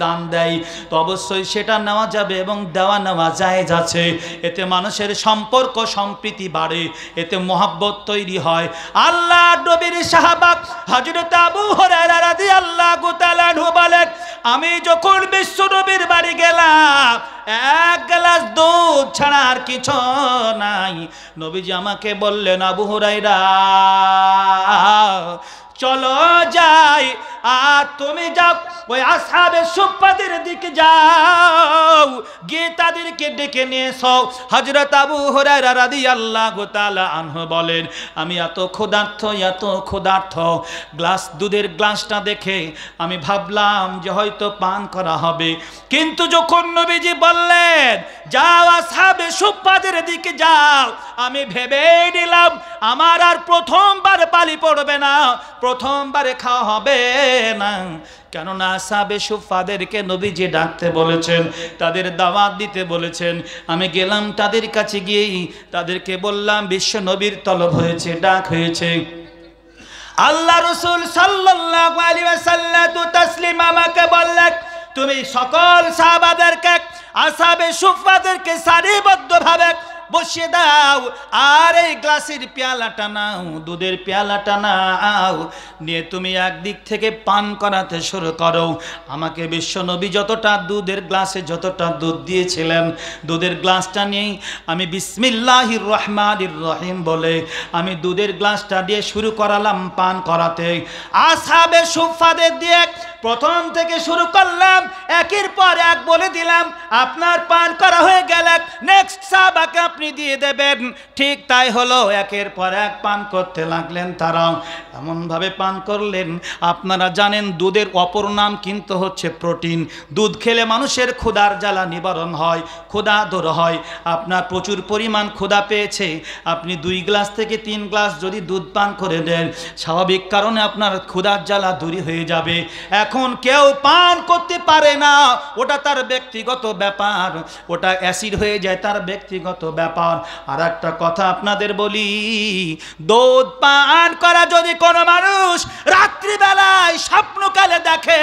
দান দেয়, তো অবশ্যই সেটা নেওয়া যাবে এবং দেওয়া নেওয়া জায়েজ আছে। এতে মানুষের সম্পর্ক সম্প্রীতি বাড়ে, এতে মহব্বত তৈরি হয়। আল্লাহ নবীর সাহাবা হযরত আবু হুরায়রা রাদিয়াল্লাহু তাআলা আনহু বলেন আমি যখন বিশ্ব নবীর বাড়ি গেলাম এক গ্লাস দুধ ছাড়া আর কিছু নাই। নবীজি আমাকে বললেন আবু হুরায়রা চলো যাই, আর তুমি যাও ওই আসহাবে সুফফাদের দিকে যাও, গিয়ে তাদেরকে ডেকে নিয়ে এসো। হযরত আবু হুরায়রা রাদিয়াল্লাহু তাআলা আনহু বলেন আমি এত ক্ষুধার্ত, দুধের গ্লাসটা দেখে আমি ভাবলাম যে হয়তো পান করা হবে। কিন্তু যখন নবীজি বললেন যাও আসহাবে সুফফাদের দিকে যাও, আমি ভেবে নিলাম আমার আর প্রথমবার পালি পড়বে না, প্রথমবারে খাওয়া হবে না। কেননা আসহাবে সুফফাদেরকে নবীজি ডাকতে বলেছেন, তাদের দাওয়াত দিতে বলেছেন। আমি গেলাম তাদের কাছে, গিয়েই তাদেরকে বললাম বিশ্ব নবীর তলব হয়েছে, ডাক হয়েছে। আল্লাহ রাসূল সাল্লাল্লাহু আলাইহি ওয়াসাল্লাম তাসলিম আমাকে বললেন তুমি সকল সাহাবাদেরকে, আসহাবে সুফফাদেরকে সারিবদ্ধভাবে বসিয়ে দাও, আর এই গ্লাসের পেয়ালাটা নাও, দুধের পেয়ালাটা নাও, নিয়ে তুমি একদিক থেকে পান করাতে শুরু করো। আমাকে বিশ্বনবী যতটা দুধের গ্লাসে যতটা দুধ দিয়েছিলেন, দুধের গ্লাসটা নিয়েই আমি বিসমিল্লাহির রহমানির রহিম বলে আমি দুধের গ্লাসটা দিয়ে শুরু করালাম পান করাতে। আসহাবে সুফফাদের দিয়ে প্রথম থেকে শুরু করলাম, একের পর এক বলে দিলাম আপনার পান করা হয়ে গেলে নেক্সট সাহাবাকে আপনি দিয়ে দেবেন। ঠিক তাই হলো, একের পর এক পান করতে লাগলেন তারাও। এমনভাবে পান করলেন, আপনারা জানেন দুধের অপর নাম কিন্তু হচ্ছে প্রোটিন। দুধ খেলে মানুষের ক্ষুধার জ্বালা নিবারণ হয়, ক্ষুধা দূর হয়। আপনার প্রচুর পরিমাণ ক্ষুধা পেয়েছে, আপনি 2 গ্লাস থেকে 3 গ্লাস যদি দুধ পান করে দেন, স্বাভাবিক কারণে আপনার ক্ষুধার জ্বালা দূর হয়ে যাবে। এখন কেউ পান করতে পারে না, ওটা তার ব্যক্তিগত ব্যাপার, ওটা অ্যাসিড হয়ে যায়, তার ব্যক্তিগত ব্যাপার। আর একটা কথা আপনাদের বলি, দুধ পান করা যদি কোনো মানুষ রাত্রিবেলায় স্বপ্নকালে দেখে,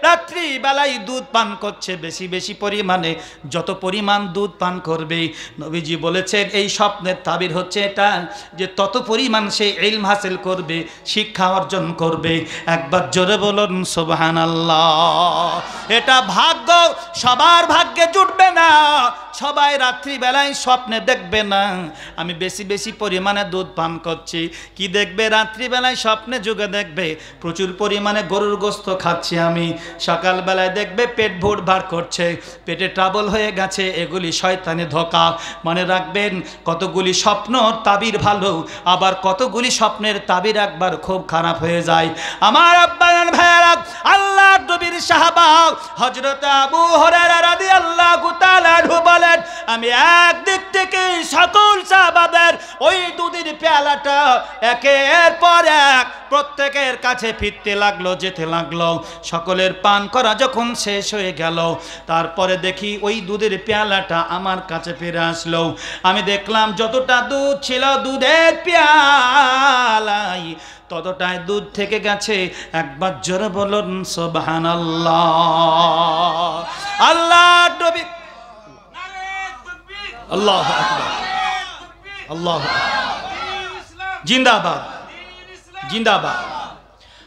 রাত্রিবেলায় দুধ পান করছে বেশি বেশি পরিমাণে, যত পরিমাণ দুধ পান করবে, নবীজি বলেছেন এই স্বপ্নের তাবির হচ্ছে এটা যে তত পরিমাণ সে ইলম হাসিল করবে, শিক্ষা অর্জন করবে। একবার জোরে বলুন বলুন সুবহানাল্লাহ। এটা ভাগ্য, সবার ভাগ্যে জুটবে না, সবাই রাত্রিবেলায় স্বপ্নে দেখবে না আমি বেশি বেশি পরিমাণে দুধ পান করছি। কি দেখবে রাত্রিবেলায় স্বপ্নে যুগে দেখবে প্রচুর পরিমাণে গরুর গোস্ত খাচ্ছি আমি, সকালবেলায় দেখবে পেট ভোট ভার করছে, পেটে ট্রাবল হয়ে গেছে, এগুলি শয়তানি ধোঁকা। মনে রাখবেন কতগুলি স্বপ্ন তাবির ভালো, আবার কতগুলি স্বপ্নের তাবির একবার খুব খারাপ হয়ে যায়। আমার আব্বাজান ভাইয়েরা, আল্লাহর নবীর সাহাবা হযরত আবু হুরায়রা রাদিয়াল্লাহু তাআলা আনহু বলেন, আমি একদিক থেকে সকল সাহাবাদের ওই দুধের পেয়ালাটা একের পর এক প্রত্যেকের কাছে ফিরতে লাগলো, যেতে লাগলো। সকলের পান করা যখন শেষ হয়ে গেল, তারপরে দেখি ওই দুধের পেয়ালাটা আমার কাছে ফিরে আসলো। আমি দেখলাম যতটা দুধ ছিল দুধের পেয়ালাই ততটাই দুধ থেকে গেছে। একবার জোরে বলুন সুবহানাল্লাহ। আল্লাহর নবী, আল্লাহু আকবার, আল্লাহু আকবার, জিন্দাবাদ জিন্দাবাদ।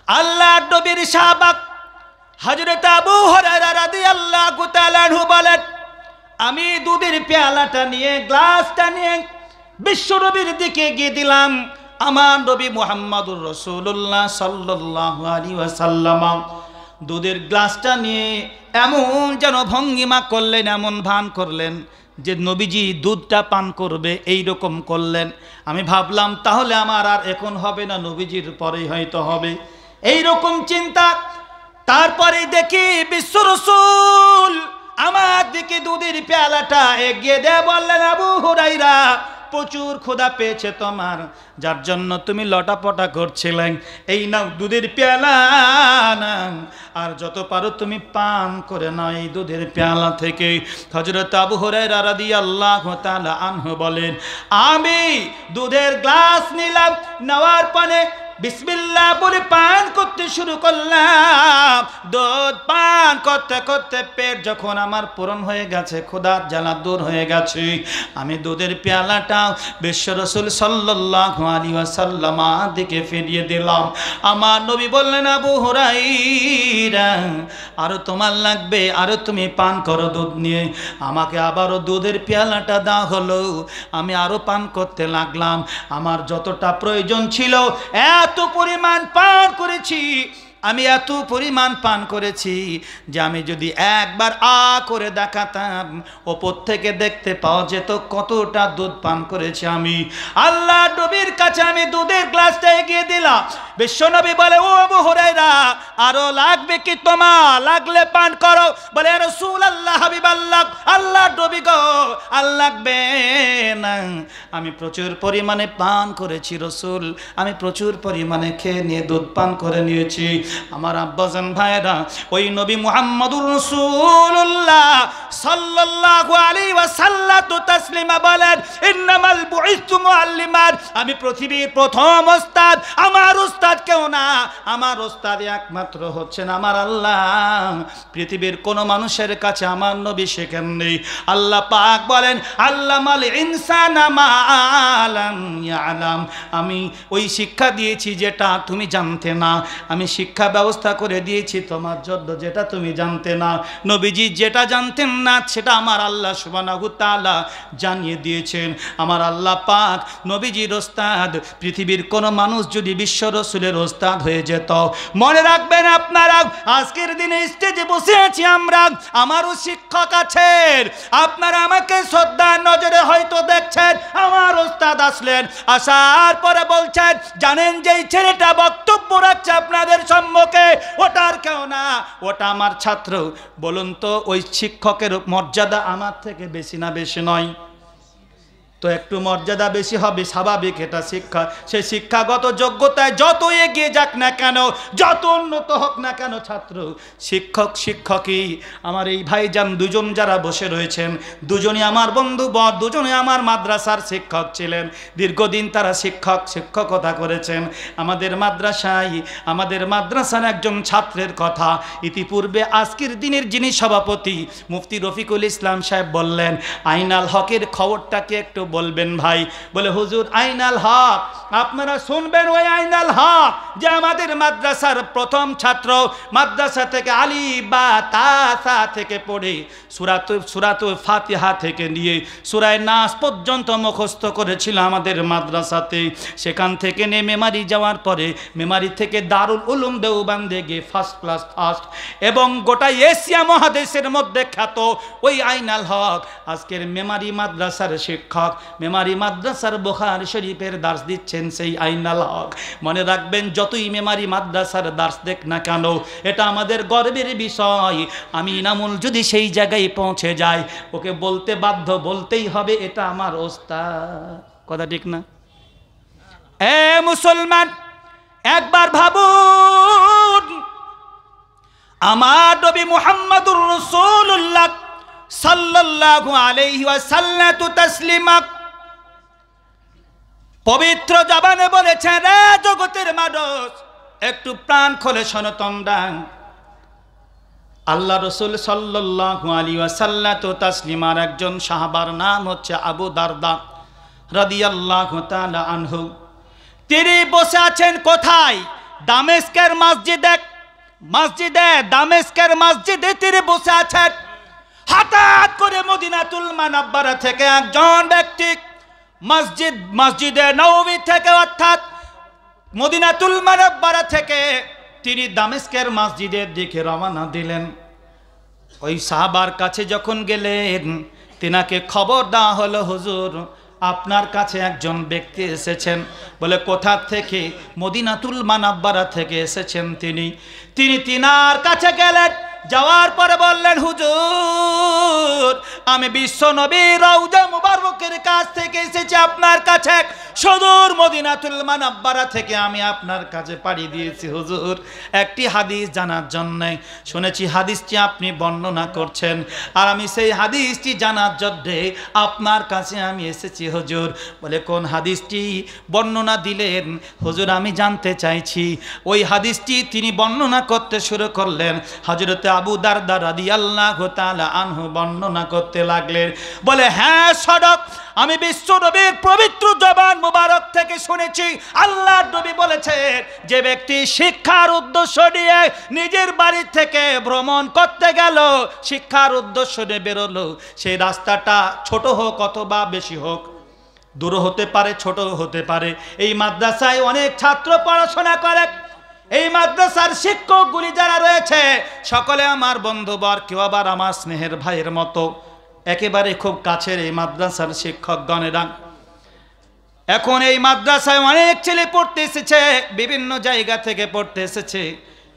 আল্লাহর নবীর সাহাবা হযরত আবু হুরায়রা রাদিয়াল্লাহু তাআলা আনহু বলেন, আমি দুধের পেয়ালাটা নিয়ে গ্লাসটা নিয়ে বিশ্বনবীর দিকে গিয়ে দিলাম। আমার নবী মুহাম্মদুর রাসূলুল্লাহ সাল্লাল্লাহু আলাইহি ওয়াসাল্লাম দুধের গ্লাসটা নিয়ে এমন যেন ভঙ্গিমা করলেন, এমন ভান করলেন যে নবীজি দুধটা পান করবে, এই রকম করলেন। আমি ভাবলাম তাহলে আমার আর এখন হবে না, নবীজির পরেই হয়তো হবে, এই রকম চিন্তা। তারপরে দেখি বিশ্ব রাসূল আমার দিকে দুধের পেয়ালাটা এগিয়ে দিয়ে বললেন, আবু হুরায়রা প্রচুর ক্ষুধা পেয়েছে তোমার, যার জন্য তুমি লটাপটা করছিলেন, এই নাও দুধের পেয়ালা নাও, আর যত পারো তুমি পান করে নাও এই দুধের পেয়ালা থেকে। হযরত আবু হুরায়রা রাদিয়াল্লাহু তাআলা আনহু বলেন, আমি দুধের গ্লাস নিলাম, নেওয়ার পরে বিসমিল্লাহ বলে পান করতে শুরু করলাম। দুধ পান করতে করতে পেট যখন আমার পূরণ হয়ে গেছে, ক্ষুধার জ্বালা দূর হয়ে গেছে, আমি দুধের পেয়ালাটা বিশ্ব রাসূল সাল্লাল্লাহু আলাইহি ওয়াসাল্লাম দিকে ফিরিয়ে দিলাম। আমার নবী বললেন, আবু হুরায়রা আরো তোমার লাগবে, আরো তুমি পান করো দুধ নিয়ে। আমাকে আবারও দুধের পেয়ালাটা দেওয়া হলো, আমি আরো পান করতে লাগলাম। আমার যতটা প্রয়োজন ছিল এত পরিমাণ পান করেছি, আমি এত পরিমাণ পান করেছি যে আমি যদি একবার আ করে দেখাতাম ওপর থেকে দেখতে পাওয়া যেত কতটা দুধ পান করেছি আমি। আল্লাহ নবীর কাছে আমি দুধের গ্লাসটা এগিয়ে দিলাম। বিশ্বনবী বলে, ও আবু হুরায়রা আরো লাগবে কি তোমার? লাগলে পান করো। বলে, রাসূলুল্লাহ হাবিবাল্লাহ, আল্লাহ নবী গো আর লাগবে না, আমি প্রচুর পরিমাণে পান করেছি রাসূল, আমি প্রচুর পরিমাণে খেয়ে নিয়ে দুধ পান করে নিয়েছি। আমার আব্বাজান ভাইরা, ওই নবী মুহাম্মদুর রাসূলুল্লাহ সাল্লাল্লাহু আলাইহি ওয়াসাল্লাম তাসলিমা বলেন, ইন্নামাল বুইসতু মুআল্লিমান, আমি পৃথিবীর প্রথম ওস্তাদ। আমার ওস্তাদ কেউ না, আমার ওস্তাদ একমাত্র হচ্ছেন আমার আল্লাহ। পৃথিবীর কোন মানুষের কাছে আমার নবী শেখেন নেই। আল্লাহ পাক বলেন, আল্লামাল ইনসানা মা লাম ইয়ালাম, আমি ওই শিক্ষা দিয়েছি যেটা তুমি জানতে না, আমি শিক্ষা ব্যবস্থা করে দিয়েছি তোমার জন্য যেটা তুমি জানতে না। নবীজি যেটা জানতেন না সেটা আমার আল্লাহ সুবহানাহু তাআলা জানিয়ে দিয়েছেন। আমার আল্লাহ পাক নবীজির ওস্তাদ। পৃথিবীর কোন মানুষ যদি বিশ্ব রাসূলের ওস্তাদ হয়ে যেত, মনে রাখবেন আপনারা আজকের দিনে স্টেজে বসে আছি আমরা, আমারও শিক্ষক আছেন, আপনারা আমাকে শ্রদ্ধার নজরে হয়তো দেখছেন। আমার ওস্তাদ আসলেন, আসার পরে বলছেন, জানেন যে এই ছেলেটা বক্তব্য রাখছে আপনাদের সম্মুখে, ওটার কেউ না, ওটা আমার ছাত্র। বলুন তো ওই শিক্ষকের মর্যাদা আমার থেকে বেশি না বেশি নয়? তো একটু মর্যাদা বেশি হবে স্বাভাবিক, এটা শিক্ষা। সেই শিক্ষাগত যোগ্যতায় যত এগিয়ে যাক না কেন, যত উন্নত হোক না কেন ছাত্র, শিক্ষক শিক্ষকই। আমার এই ভাইজান দুজন যারা বসে রয়েছেন, দুজনই আমার বন্ধু, দুজনে আমার মাদ্রাসার শিক্ষক ছিলেন, দীর্ঘদিন তারা শিক্ষকতা করেছেন আমাদের মাদ্রাসায়। আমাদের মাদ্রাসার একজন ছাত্রের কথা ইতিপূর্বে আজকের দিনের যিনি সভাপতি মুফতি রফিকুল ইসলাম সাহেব বললেন, আইনাল হকের খবরটাকে একটু বলবেন ভাই? বলে হুজুর আইনাল হক। আপনারা শুনবেন ওই আইনাল হক যে আমাদের মাদ্রাসার প্রথম ছাত্র, মাদ্রাসা থেকে আলিফ বা তা সা থেকে পড়ে সূরাতুল ফাতিহা থেকে নিয়ে সূরা নাস পর্যন্ত মুখস্থ করেছিল আমাদের মাদ্রাসাতে। সেখান থেকে নিয়ে মেমারি যাওয়ার পরে মেমারি থেকে দারুল উলুম দেওবন্দে গিয়ে ফার্স্ট ক্লাস ফার্স্ট, এবং গোটা এশিয়া মহাদেশের মধ্যে খ্যাত ওই আইনাল হক আজকের মেমারি মাদ্রাসার শিক্ষক, মেমারি মাদ্রাসার বুখারী শরীফের দার্স দিচ্ছেন সেই আইনাল হক। মনে রাখবেন, যতই মেমারি মাদ্রাসার দার্স দেখ না কেন, এটা আমাদের গর্বের বিষয়। আমি ইনামুল যদি সেই জায়গায় পৌঁছে যায়, ওকে বলতে বাধ্য, বলতেই হবে এটা আমার ওস্তাদ। কথা ঠিক না? এ মুসলমান, একবার ভাবুন, আমার নবী মুহাম্মদুর রাসূলুল্লাহ সাল্লাল্লাহু আলাইহি ওয়াসাল্লাম তাসলিমা পবিত্র জবানে বলেছেন, রে জগতের মানুষ, একটু প্রাণ খুলে শোনো তোমরা। আল্লাহ রসুল সাল্লাল্লাহু আলাইহি ওয়াসাল্লাম তাসলিমার একজন সাহাবার নাম হচ্ছে আবু দারদা রাদিয়াল্লাহু তাআলা আনহু। তিনি বসে আছেন কোথায়? দামেস্কের মসজিদে দামেস্কের মসজিদে তিনি বসে আছেন। হঠাৎ করে মদিনাতুল মুনাওয়ারা থেকে একজন ব্যক্তি মসজিদে নববী থেকে, অর্থাৎ মদিনাতুল মুনাওয়ারা থেকে তিনি দামেস্কের মসজিদের দিকে রওনা দিলেন। ওই সাহাবার কাছে যখন গেলেন, তিনাকে খবর দেওয়া হলো, হুজুর আপনার কাছে একজন ব্যক্তি এসেছেন। বলে কোথা থেকে? মদিনাতুল মুনাওয়ারা থেকে এসেছেন তিনি। তিনার কাছে গেলেন, যাওয়ার পরে বললেন, হুজুর আমি বিশ্ব নবীর রওজা মুবারকের কাছ থেকে এসেছি আপনার কাছে, সুদূর মদিনাতুল মুনাওয়ারা থেকে আমি আপনার কাছে পাড়ি দিয়েছি হুজুর একটি হাদিস জানার জন্য। শুনেছি হাদিসটি আপনি বর্ণনা করছেন, আর আমি সেই হাদিসটি জানার জন্য আপনার কাছে আমি এসেছি হুজুর। বলে কোন হাদিসটি বর্ণনা দিলেন? হুজুর আমি জানতে চাইছি। ওই হাদিসটি তিনি বর্ণনা করতে শুরু করলেন। হযরত আবু দারদা রাদিয়াল্লাহু তাআলা আনহু বর্ণনা করতে লাগলেন। বলে হ্যাঁ সড়ক, আমি বিশ্ব নবীর পবিত্র জবান মুবারক থেকে শুনেছি, আল্লাহর নবী বলেছেন, যে ব্যক্তি শিক্ষার উদ্দেশ্য নিয়ে নিজের বাড়ি থেকে ভ্রমণ করতে গেল, শিক্ষার উদ্দেশ্য নিয়ে বেরোলো, সেই রাস্তাটা ছোট হোক অথবা বেশি হোক, দূর হতে পারে ছোট হতে পারে, এই মাদ্রাসায় অনেক ছাত্র পড়াশোনা করে। এই মাদ্রাসার শিক্ষকগুলি যারা রয়েছে সকলে আমার বন্ধুবর, কেউ আবার আমার স্নেহের ভাইয়ের মতো, একেবারে খুব কাছের এই মাদ্রাসার শিক্ষকগণেরা। এখন এই মাদ্রাসায় অনেক ছেলে পড়তে এসেছে, বিভিন্ন জায়গা থেকে পড়তে এসেছে।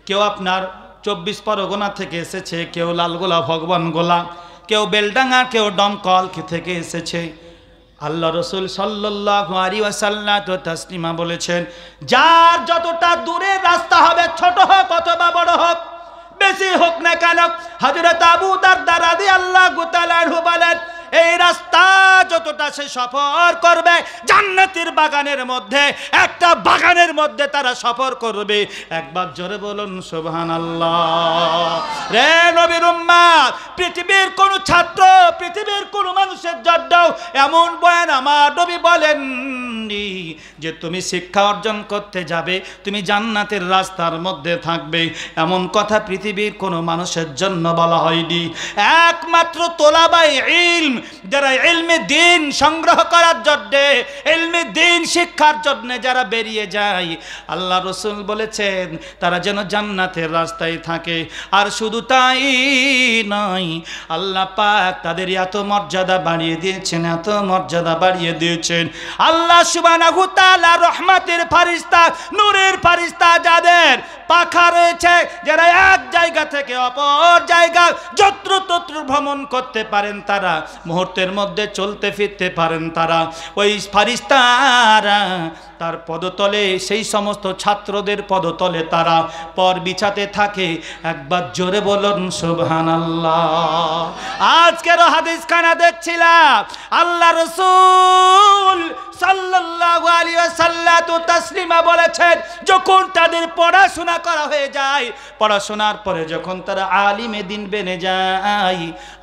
কেউ আপনার 24 পরগনা থেকে এসেছে, কেউ লালগোলা ভগবানগোলা, কেউ বেলডাঙ্গা, কেউ দমকল থেকে এসেছে। আল্লাহ রসুল সাল্লাল্লাহু আলাইহি ওয়াসাল্লাম তাসলিমা বলেছেন, যার যতটা দূরের রাস্তা হবে, ছোট হোক অথবা বড় হোক, বেশি হোক না কেন, হযরত আবু দারদা রাদিয়াল্লাহু তাআলা আনহু বলেন, এই রাস্তা যতটা সে সফর করবে, জান্নাতের বাগানের মধ্যে একটা বাগানের মধ্যে তারা সফর করবে। একবার জোরে বলুন সুবহানাল্লাহ। রে নবীর উম্মত, পৃথিবীর কোন ছাত্র, পৃথিবীর কোন মানুষের জন্য এমন বয়ান আমার নবী বলেন যে তুমি শিক্ষা অর্জন করতে যাবে, তুমি জান্নাতের রাস্তার মধ্যে থাকবে, এমন কথা পৃথিবীর কোনো মানুষের জন্য বলা হয়নি। একমাত্র তোলাবাই ইলম, যারা ইলমে দ্বীন সংগ্রহ করার জন্য, ইলমে দ্বীন শিক্ষার জন্য যারা বেরিয়ে যায়, আল্লাহ রসুল বলেছেন তারা যেন জান্নাতের রাস্তায় থাকে। আর শুধু তাই নয়, আল্লাহ পাক তাদের এত মর্যাদা বাড়িয়ে দিয়েছেন, এত মর্যাদা বাড়িয়ে দিয়েছেন। আল্লাহ সুবহানাহু ওয়া তাআলা রহমতের ফারিস্তা, নূরের ফারিস্তা, যাদের পাখা রয়েছে, যারা এক জায়গা থেকে অপর জায়গা যত্রতত্র ভ্রমণ করতে পারেন, তারা মুহূর্তের মধ্যে চলতে ফিরতে পারেন, তারা ওই ফারিস্তারা তার পদতলে সেই সমস্ত ছাত্রদের পদতলে তারা পর বিছাতে থাকে। একবার জোরে বলুন সুবহানাল্লাহ। আজকের হাদিস খানা দেখছিলাম, আল্লাহ রাসূল সাল্লাল্লাহু আলাইহি ওয়াসাল্লাম তাসলিমা বলেছেন, যখন তাদের পড়াশোনা করা হয়ে যায়, পড়াশোনার পরে যখন তারা আলিমে দিন বেনে যায়,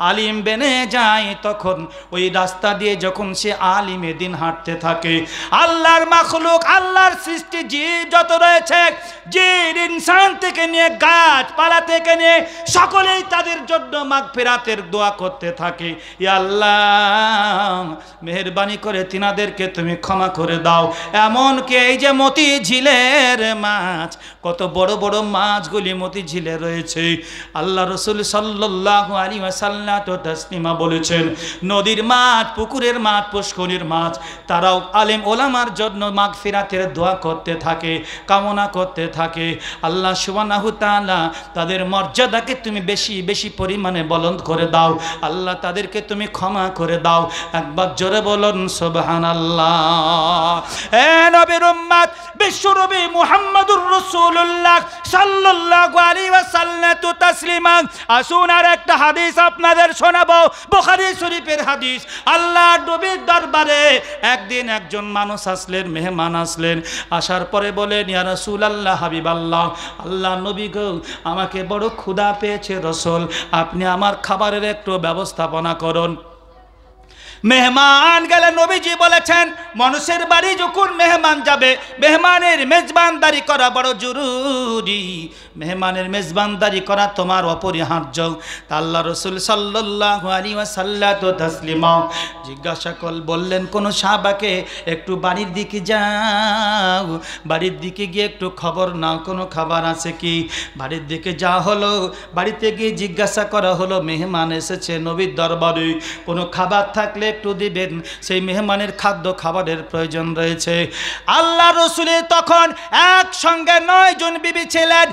আলিম বেনে যায়, তখন ওই রাস্তা দিয়ে যখন সে আলিমে দিন হাঁটতে থাকে, আল্লাহর মাখলুক, আল্লাহর সৃষ্টি জীব যত রয়েছে, জিন ইনসান থেকে নিয়ে গাছপালা থেকে নিয়ে সকলেই তাদের জন্য মাগফিরাতের দোয়া করতে থাকে। ইয়া আল্লাহ, মেহেরবানি করে তিনাদেরকে তুমি ক্ষমা করে দাও। এমনকি এই যে মতি ঝিলের মাছ, কত বড় বড় মাছগুলি মতি ঝিলে রয়েছে, আল্লাহ রাসূল সাল্লাল্লাহু আলাইহি ওয়াসাল্লাম তো তাসলিমা বলেছেন, নদীর মাছ, পুকুরের মাছ, পুষ্করিণীর মাছ, তারাও আলেম ওলামার জন্য মাগফিরাতের দোয়া করতে থাকে, কামনা করতে থাকে। আল্লাহ সুবহানাহু তাআলা তাদের মর্যাদাকে তুমি বেশি বেশি পরিমাণে বুলন্দ করে দাও। আল্লাহ তাদেরকে তুমি ক্ষমা করে দাও। একবার জোরে বলুন সুবহানাল্লাহ। এ নবীর উম্মত, বিশ্বনবী মুহাম্মদুর রাসূলুল্লাহ সাল্লাল্লাহু আলাইহি ওয়াসাল্লাম তো তাসলিমা। আসুন আর একটা হাদিস আপনাদের শোনাবো, বুখারী শরীফের হাদিস। আল্লাহর নবীর দরবারে একদিন একজন মানুষ আসলেন, মেহমান আসলেন। আসার পরে বলেন, ইয়া রাসূলুল্লাহ, হাবিবাল্লাহ, আল্লাহ নবী গো, আমাকে বড় ক্ষুধা পেয়েছে রাসূল, আপনি আমার খাবারের একটু ব্যবস্থাপনা করুন। মেহমান গেলে নবীজি বলেছেন, মানুষের বাড়ি যখন মেহমান যাবে, মেহমানের মেজবানদারি করা বড় জরুরি, মেহমানের মেজবানদারি করা তোমার অপরিহার্য। তা আল্লাহ রাসূল সাল্লাল্লাহু আলাইহি ওয়াসাল্লাম তো তাসলিমা জিজ্ঞাসা বললেন কোন সাহাবাকে, একটু বাড়ির দিকে যাও, বাড়ির দিকে গিয়ে একটু খবর নাও, কোনো খাবার আছে কি। বাড়ির দিকে যা হলো, বাড়িতে গিয়ে জিজ্ঞাসা করা হলো, মেহমান এসেছে নবীর দরবারে, কোনো খাবার থাকলে একটু দিবেন, সেই মেহমানের খাদ্য খাবারের প্রয়োজন রয়েছে। আল্লাহ রাসূলের তখন একসঙ্গে 9 জন বিবি ছিলেন।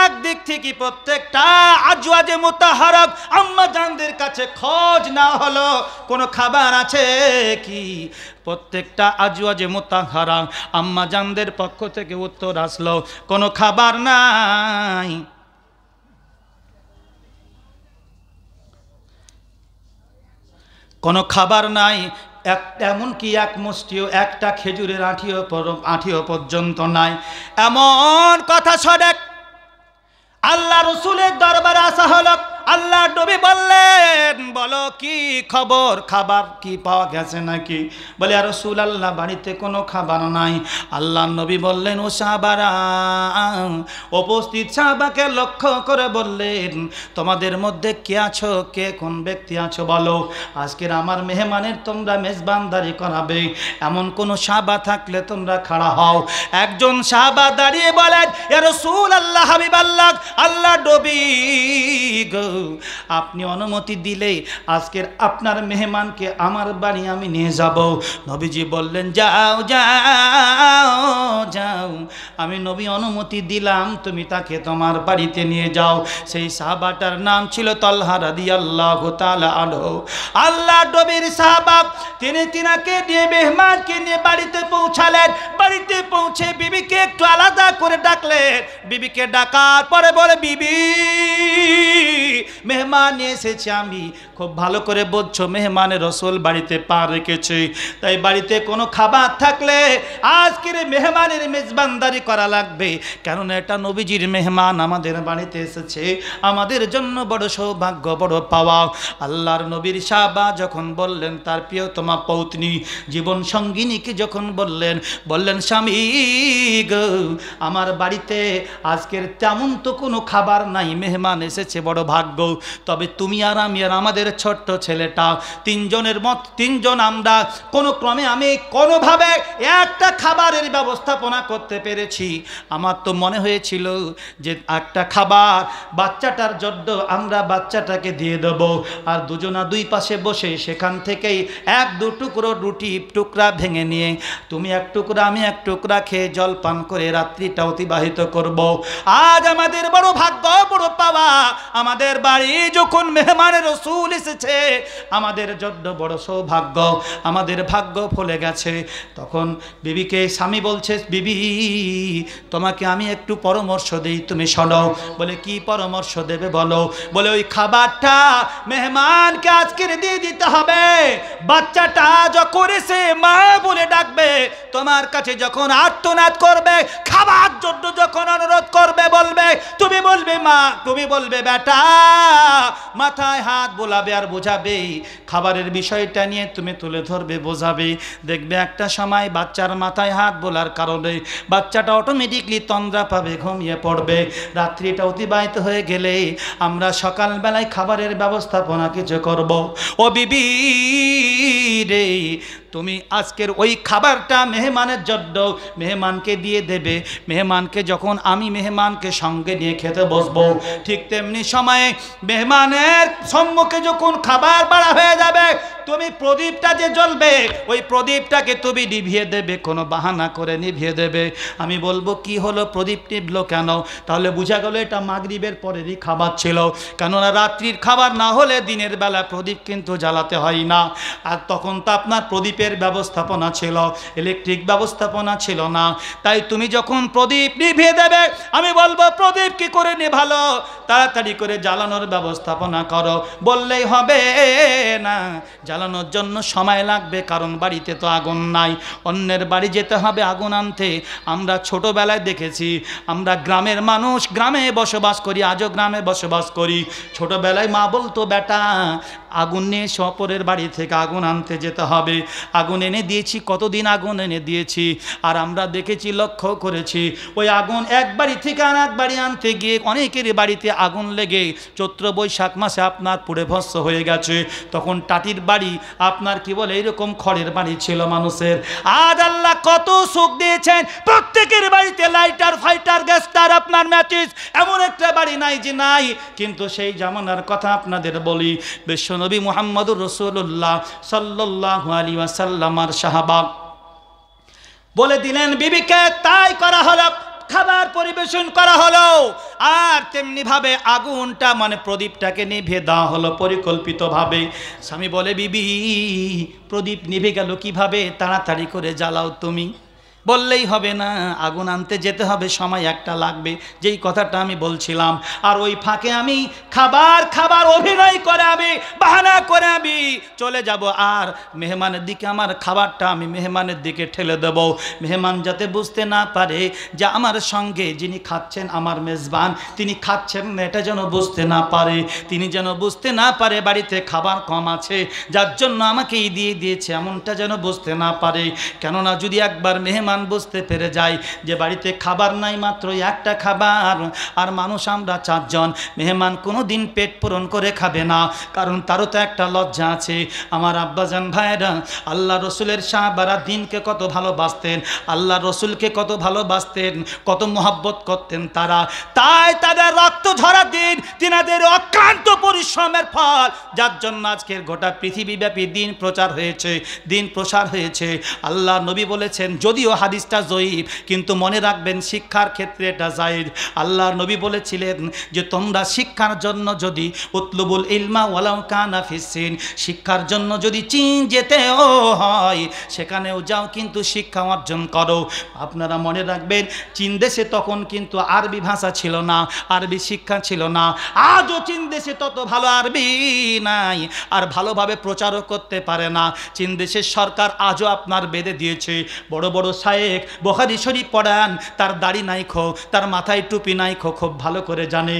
একদিক থেকে প্রত্যেকটা আজওয়াজে মুতাহহারা আম্মা জানদের কাছে খোঁজ না হলো কোনো খাবার আছে কি। প্রত্যেকটা আজওয়াজে মুতাহহারা আম্মা জানদের পক্ষ থেকে উত্তর আসলো, কোনো খাবার নাই। কোনো খাবার নাই, এমনকি এক মুষ্টিও, একটা খেজুরের আঁঠিও পর্যন্ত নাই। এমন কথা শুনে আল্লাহ রাসূলের দরবারে আসা হলো। আল্লাহ নবী বললেন, বলো কি খবর, খাবার কি পাওয়া গেছে নাকি? বলে, ইয়া রাসূলুল্লাহ, বাড়িতে কোনো খাবার নাই। আল্লাহ নবী বললেন, ও সাহাবারা, উপস্থিত সাহাবাকে লক্ষ্য করে বললেন, তোমাদের মধ্যে কে আছো, কে কোন ব্যক্তি আছো বলো, আজকের আমার মেহমানের তোমরা মেজবানদারি করাবে, এমন কোন সাহাবা থাকলে তোমরা খাড়া হও। একজন সাহাবা দাঁড়িয়ে বলেন, ইয়া রাসূলুল্লাহ, হাবিবাল্লাহ, আল্লাহ নবী গো, আপনি অনুমতি দিলে আজকের আপনার মেহমানকে আমার বাড়ি আমি নিয়ে যাব। নবীজি বললেন, যাও যাও যাও, আমি নবী অনুমতি দিলাম, তুমি তাকে তোমার বাড়িতে নিয়ে যাও। সেই সাহাবাটার নাম ছিল তালহা রাদিয়াল্লাহু তাআলা আনহু। আল্লাহ নবীর সাহাবা, তিনি তিনাকে নিয়ে, মেহমানকে নিয়ে বাড়িতে পৌঁছালেন। বাড়িতে পৌঁছে বিবিকে একটু আলাদা করে ডাকলেন। বিবিকে ডাকার পরে বলে, বিবি, মেহমান এসেছে, আমি খুব ভালো করে বলছো মেহমানের রাসূল বাড়িতে পা রেখেছে, তাই বাড়িতে কোনো খাবার থাকলে আজকের মেহমানের মেজবানদারি করা লাগবে, কেননা এটা নবীজির মেহমান আমাদের বাড়িতে এসেছে, আমাদের জন্য বড় সৌভাগ্য, বড় পাওয়া। আল্লাহর নবীর সাহাবা যখন বললেন, তার প্রিয়তমা পত্নী, জীবন সঙ্গিনীকে যখন বললেন, স্বামী গো, আমার বাড়িতে আজকের তেমন তো কোনো খাবার নাই, মেহমান এসেছে, বড় ভাগ্য, তবে তুমি আর আমি আর আমাদের ছোট্ট ছেলেটা, তিনজন আমরা কোনো ক্রমে, আমি কোনোভাবে একটা খাবারের ব্যবস্থাপনা করতে পেরেছি। আমার তো মনে হয়েছিল যে একটা খাবার বাচ্চাটার জন্য আমরা বাচ্চাটাকে দিয়ে দেব, আর দুজনা দুই পাশে বসে সেখান থেকেই 1-2 টুকরো রুটি টুকরা ভেঙে নিয়ে তুমি এক টুকরা আমি এক টুকরা খেয়ে জল পান করে রাত্রিটা অতিবাহিত করব। আজ আমাদের বড় ভাগ্য, বড় পাওয়া, আমাদের বাড়ি যখন মেহমানের রাসূল এসেছে, আমাদের জন্য বড় সৌভাগ্য, আমাদের ভাগ্য ফলে গেছে। তখন বিবিকে স্বামী বলছে, বিবি তোমাকে আমি একটু পরামর্শ দিই, তুমি শোনো। বলে কি পরামর্শ দেবে বলো? বলে ওই খাবারটা মেহমানকে আজকের দিয়ে দিতে হবে। বাচ্চাটা যখন এসে মা বলে ডাকবে, তোমার কাছে যখন আর্তনাদ করবে, খাবার জন্য যখন অনুরোধ করবে, বলবে, তুমি বলবে মা, তুমি বলবে বেটা, মাথায় হাত বোলাবে আর বোঝাবে, খাবারের বিষয়টা নিয়ে তুমি তুলে ধরবে, বোঝাবে। দেখবে একটা সময় বাচ্চার মাথায় হাত বোলার কারণে বাচ্চাটা অটোমেটিকলি তন্দ্রা পাবে, ঘুমিয়ে পড়বে। রাত্রিটা অতিবাহিত হয়ে গেলে আমরা সকালবেলায় খাবারের ব্যবস্থাপনা কিছু করব। ও বিবি রে, তুমি আজকের ওই খাবারটা মেহমানের জন্য মেহমানকে দিয়ে দেবে। মেহমানকে যখন আমি মেহমানকে সঙ্গে নিয়ে খেতে বসবো, ঠিক তেমনি সময়ে মেহমানের সম্মুখে যখন খাবার বাড়া হয়ে যাবে, তুমি প্রদীপটা যে জ্বলবে, ওই প্রদীপটাকে তুমি নিভিয়ে দেবে, কোনো বাহানা করে নিভিয়ে দেবে। আমি বলবো কি হলো, প্রদীপ নিভলো কেন? তাহলে বোঝা গেল এটা মাগরিবের পরেরই খাবার ছিল, কেননা রাত্রির খাবার না হলে দিনের বেলা প্রদীপ কিন্তু জ্বালাতে হয় না। আর তখন তো আপনার প্রদীপের ব্যবস্থাপনা ছিল, ইলেকট্রিক ব্যবস্থাপনা ছিল না। তাই তুমি যখন প্রদীপ নিভিয়ে দেবে, আমি বলবো প্রদীপ কি করে নেভালো, তাড়াতাড়ি করে জ্বালানোর ব্যবস্থাপনা করো। বললেই হবে না, জ্বালানোর জন্য সময় লাগবে, কারণ বাড়িতে তো আগুন নাই, অন্যের বাড়ি যেতে হবে আগুন আনতে। আমরা ছোটবেলায় দেখেছি, আমরা গ্রামের মানুষ, গ্রামে বসবাস করি, আজও গ্রামে বসবাস করি। ছোটবেলায় মা বলতো, বেটা আগুন নিয়ে অপরের বাড়ি থেকে আগুন আনতে যেতে হবে। আগুন এনে দিয়েছি, কতদিন আগুন এনে দিয়েছি। আর আমরা দেখেছি, লক্ষ্য করেছি, ওই আগুন এক বাড়ি থেকে আর এক বাড়ি আনতে গিয়ে অনেকের বাড়িতে আগুন লেগে চৈত্র বৈশাখ মাসে আপনার পুড়ে ভস্ম হয়ে গেছে। তখন টাটির বাড়ি, আপনার কি বলে এরকম খড়ের বাড়ি ছিল মানুষের। আজ আল্লাহ কত সুখ দিয়েছেন, প্রত্যেকের বাড়িতে লাইটার, ফাইটার, গ্যাসটার, আপনার ম্যাচিস, এমন একটা বাড়ি নাই যে নাই। কিন্তু সেই জামানার কথা আপনাদের বলি, বিশ্বনবী মুহাম্মদুর রাসূলুল্লাহ সাল্লাল্লাহু আলাইহি ওয়াসাল্লামের সাহাবা বলে দিলেন বিবিকে, তাই করা হলো, খাবার পরিবেশন করা হলো। আর তেমনি ভাবে আগুনটা মানে প্রদীপটাকে নিভে দেওয়া হলো পরিকল্পিতভাবে। স্বামী বলে, বিবি প্রদীপ নিভে গেল কিভাবে? তাড়াতাড়ি করে জ্বালাও তুমি। বললেই হবে না, আগুন আনতে যেতে হবে, সময় একটা লাগবে, যেই কথাটা আমি বলছিলাম। আর ওই ফাঁকে আমি খাবার অভিনয় করে আমি বাহানা করে আমি চলে যাব, আর মেহমানের দিকে আমার খাবারটা আমি মেহমানের দিকে ঠেলে দেব। মেহমান যাতে বুঝতে না পারে যে আমার সঙ্গে যিনি খাচ্ছেন আমার মেজবান, তিনি খাচ্ছেন না, এটা যেন বুঝতে না পারে। তিনি যেন বুঝতে না পারে বাড়িতে খাবার কম আছে, যার জন্য আমাকেই দিয়ে দিয়েছে, এমনটা যেন বুঝতে না পারে। কেননা যদি একবার মেহমান বুঝতে পেরে যায় যে বাড়িতে খাবার নাই, মাত্র একটা খাবার, আর মানুষ আমরা 4 জন, মেহমান কোনো দিন পেট পূরণ করে খাবে না, কারণ তারও তো একটা লজ্জা আছে। আমার আব্বাজান ভাইরা, আল্লাহ রসুলের সাহাবারা দিনকে কত ভালোবাসতেন, আল্লাহ রসুলকে কত ভালোবাসতেন, কত মোহাব্বত করতেন তারা। তাই তাদের রক্ত ঝরা দিন, তিনাদের অক্লান্ত পরিশ্রমের ফল, যার জন্য আজকের গোটা পৃথিবীব্যাপী দিন প্রচার হয়েছে, দিন প্রসার হয়েছে। আল্লাহ নবী বলেছেন, যদিও হাদিসটা জয়ীফ, কিন্তু মনে রাখবেন শিক্ষার ক্ষেত্রে এটা জায়েজ। আল্লাহর নবী বলেছিলেন যে তোমরা শিক্ষার জন্য যদি উতলুবুল ইলমা ওয়ালাউ কানা ফিসসিন, শিক্ষার জন্য যদি চীন যেতেও হয় সেখানেও যাও, কিন্তু শিক্ষা অর্জন করো। আপনারা মনে রাখবেন, চীন দেশে তখন কিন্তু আরবি ভাষা ছিল না, আরবি শিক্ষা ছিল না। আজও চীন দেশে তত ভালো আরবি নাই, আর ভালোভাবে প্রচারও করতে পারে না। চীন দেশের সরকার আজও আপনার বেঁধে দিয়েছে, বড় বড় শায়েখ বুখারী শরীফ পড়ান, তার দাড়ি নাই খো, তার মাথায় টুপি নাই খো, খুব ভালো করে জানে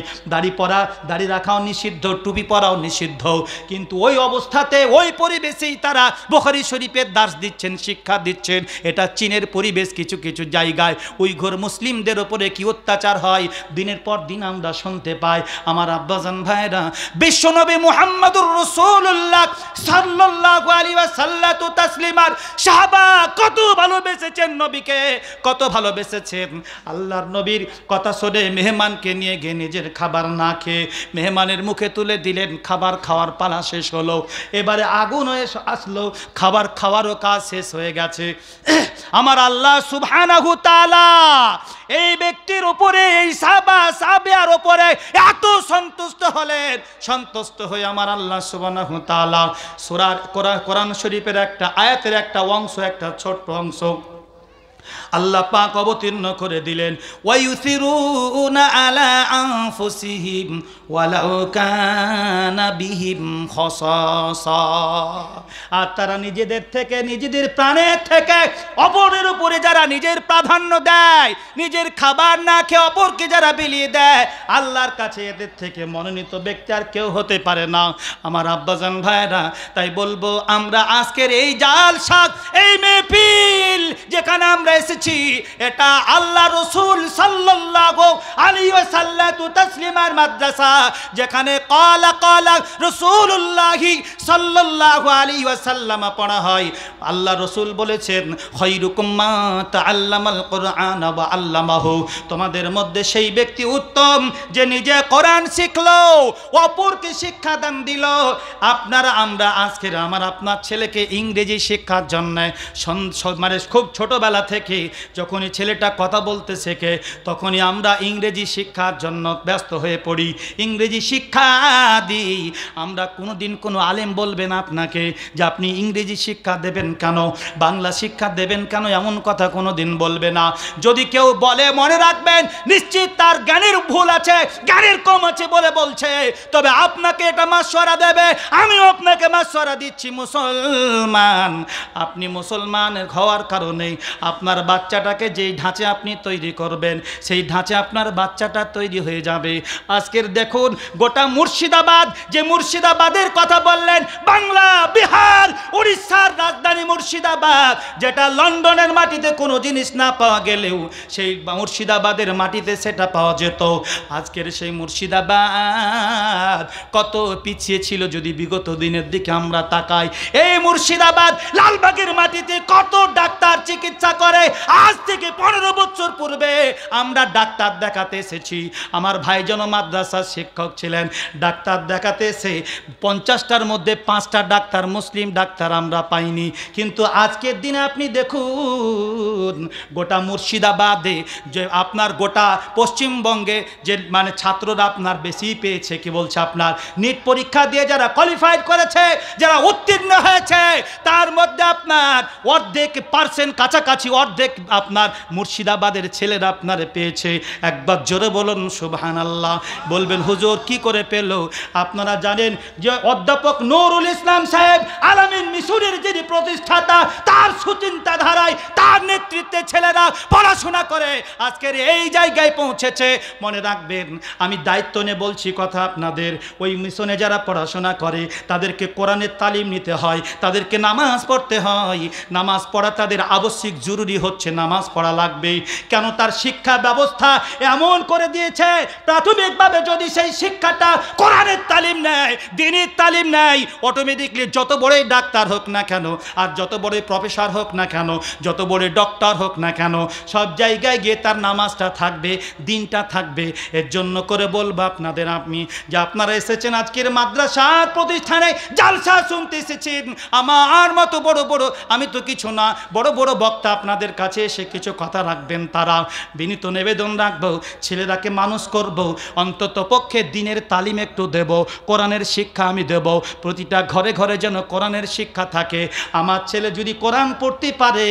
দাড়ি রাখাও নিষিদ্ধ, টুপি পরাও নিষিদ্ধ। কিন্তু ওই অবস্থাতে, ওই পরিবেশেই তারা বুখারী শরীফের দাস দিচ্ছেন, শিক্ষা দিচ্ছেন। এটা চীনের পরিবেশ। কিছু কিছু জায়গায় উইঘুর মুসলিমদের উপরে কি অত্যাচার হয় দিনের পর দিন আমরা শুনতে পাই। আমার আব্বাজান ভাইরা, বিশ্বনবী মুহাম্মদুর রাসূলুল্লাহ সাল্লাল্লাহু আলাইহি ওয়াসাল্লাম তাসলিমার সাহাবা কত ভালোবেসেছেন নবীকে কত ভালোবেসেছেন। আল্লাহর নবীর কথা শুনে মেহমানকে নিয়ে গিয়ে নিজের খাবার না খেয়ে মেহমানের মুখে তুলে দিলেন। খাবার খাওয়ার পালা শেষ হলো, এবারে আগুন হয়ে আসলো, খাবার খাওয়ারও কাজ শেষ হয়ে গেছে। আমার আল্লাহ সুবহানাহু তাআলা এই ব্যক্তির উপরে, এই সাহাবার উপরে এত সন্তুষ্ট হলেন, সন্তুষ্ট হয়ে আমার আল্লাহ সুবহানাহু তাআলা সূরা কোরআন শরীফের একটা আয়াতের একটা অংশ, একটা ছোট্ট অংশ আল্লাহ পাক অবতীর্ণ করে দিলেন, ওয়ায়ুসিরুনা আলা আনফুসিহিম ওয়ালাউ কানা বিহিম খাসাসা। আর তারা নিজেদের থেকে, নিজেদের প্রাণের থেকে অপরের উপরে যারা নিজের প্রাধান্য দেয়, নিজের খাবার না খেয়ে অপরকে যারা বিলিয়ে দেয়, আল্লাহর কাছে এদের থেকে মনোনীত ব্যক্তি আর কেউ হতে পারে না। আমার আব্বাজান ভাইরা, তাই বলবো আমরা আজকের এই জালসা, এই মেহফিল যেখানে আমরা এসেছি, এটা আল্লাহ রাসূল সাল্লাল্লাহু আলাইহি ওয়াসাল্লাম তাসলিমার মাদ্রাসা, যেখানে ক্বালা রাসূলুল্লাহ সাল্লাল্লাহু আলাইহি ওয়াসাল্লাম পড়া হয়। আল্লাহ রাসূল বলেছেন, খায়রুকুম মা তাআল্লামাল কুরআন ওয়া আল্লামাহু, তোমাদের মধ্যে সেই ব্যক্তি উত্তম যে নিজে কোরআন শিখলো, অপরকে শিক্ষা দান দিল। আমরা আজকের আপনার ছেলেকে ইংরেজি শিক্ষার জন্য মানে খুব ছোটবেলা থেকে যখনই ছেলেটা কথা বলতে শেখে তখনই আমরা ইংরেজি শিক্ষার জন্য ব্যস্ত হয়ে পড়ি, ইংরেজি শিক্ষা দিই। আমরা কোনোদিন কোনো আলেম বলবেন আপনাকে যে আপনি ইংরেজি শিক্ষা দেবেন কেন, বাংলা শিক্ষা দেবেন কেন, এমন কথা কোনোদিন বলবে না। যদি কেউ বলে মনে রাখবেন নিশ্চিত তার জ্ঞানের ভুল আছে, জ্ঞানের কম আছে বলে বলছে। তবে আপনাকে এটা মাশওয়ারা দেবে, আমিও আপনাকে মাশওয়ারা দিচ্ছি, মুসলমান আপনি মুসলমানের হওয়ার কারণে আপনার বাচ্চাটাকে যেই ঢাঁচে আপনি তৈরি করবেন সেই ঢাঁচে আপনার বাচ্চাটা তৈরি হয়ে যাবে। আজকের দেখুন গোটা মুর্শিদাবাদ, যে মুর্শিদাবাদের কথা বললেন, বাংলা, বিহার, উড়িষ্যার রাজধানী মুর্শিদাবাদ, যেটা লন্ডনের মাটিতে কোনো জিনিস না পাওয়া গেলেও সেই মুর্শিদাবাদের মাটিতে সেটা পাওয়া যেত। আজকের সেই মুর্শিদাবাদ কত পিছিয়ে ছিল যদি বিগত দিনের দিকে আমরা তাকাই। এই মুর্শিদাবাদ লালবাগের মাটিতে কত ডাক্তার চিকিৎসা করে। আজ থেকে 15 বছর পূর্বে আমরা ডাক্তার দেখাতে এসেছি, আমার ভাইজন মাদ্রাসার শিক্ষক ছিলেন, ডাক্তার দেখাতে এসে 50টার মধ্যে 5টা ডাক্তার মুসলিম ডাক্তার আমরা পাইনি। কিন্তু আজকের দিনে আপনি দেখুন গোটা মুর্শিদাবাদে, যে আপনার গোটা পশ্চিমবঙ্গে যে মানে ছাত্ররা আপনার বেশি পেয়েছে, কি বলছে আপনার নিট পরীক্ষা দিয়ে যারা কোয়ালিফাইড করেছে, যারা উত্তীর্ণ হয়েছে, তার মধ্যে আপনার অর্ধেক পার্সেন্ট কাছাকাছি, অর্ধেক আপনার মুর্শিদাবাদের ছেলেরা আপনার পেয়েছে। একবার জোরে বলুন সুবহানাল্লাহ। বলবেন হুজুর কি করে পেল? আপনারা জানেন যে অধ্যাপক নুরুল ইসলাম সাহেব আলামিন মিশনের যিনি প্রতিষ্ঠাতা, তার সুচিন্তাধারায়, তার নেতৃত্বে ছেলেরা পড়াশোনা করে আজকের এই জায়গায় পৌঁছেছে। মনে রাখবেন, আমি দায়িত্ব নিয়ে বলছি কথা আপনাদের, ওই মিশনে যারা পড়াশোনা করে তাদেরকে কোরআনের তালিম নিতে হয়, তাদেরকে নামাজ পড়তে হয়। নামাজ পড়া তাদের আবশ্যিক, জরুরি হচ্ছে, নামাজ পড়া লাগবে। কেন? তার শিক্ষা ব্যবস্থা এমন করে দিয়েছে, প্রাথমিকভাবে যদি সেই শিক্ষাটা কোরআনের তালিম নেয়, দ্বীনের তালিম নেয়, অটোমেটিকলি যত বড়ই ডাক্তার হোক না কেন, আর যত বড়ই প্রফেসর হোক না কেন, যত বড়ই ডক্টর হোক না কেন, সব জায়গায় গিয়ে তার নামাজটা থাকবে, দিনটা থাকবে। এর জন্য করে বলবো আপনাদের, আপনি যে আপনারা এসেছেন আজকের মাদ্রাসার প্রতিষ্ঠানে জালসা শুনতে এসেছেন, আমার মতো বড় বড়, আমি তো কিছু না, বড় বড় বক্তা আপনাদের কাছে এসে কিছু কথা রাখবেন। তারা বিনীত নিবেদন রাখবো, ছেলেরাকে মানুষ করব, অন্তত পক্ষে দিনের তালিম একটু দেব, কোরআনের শিক্ষা আমি দেব, প্রতিটা ঘরে ঘরে যেন কোরআনের শিক্ষা থাকে। আমার ছেলে যদি কোরআন পড়তে পারে,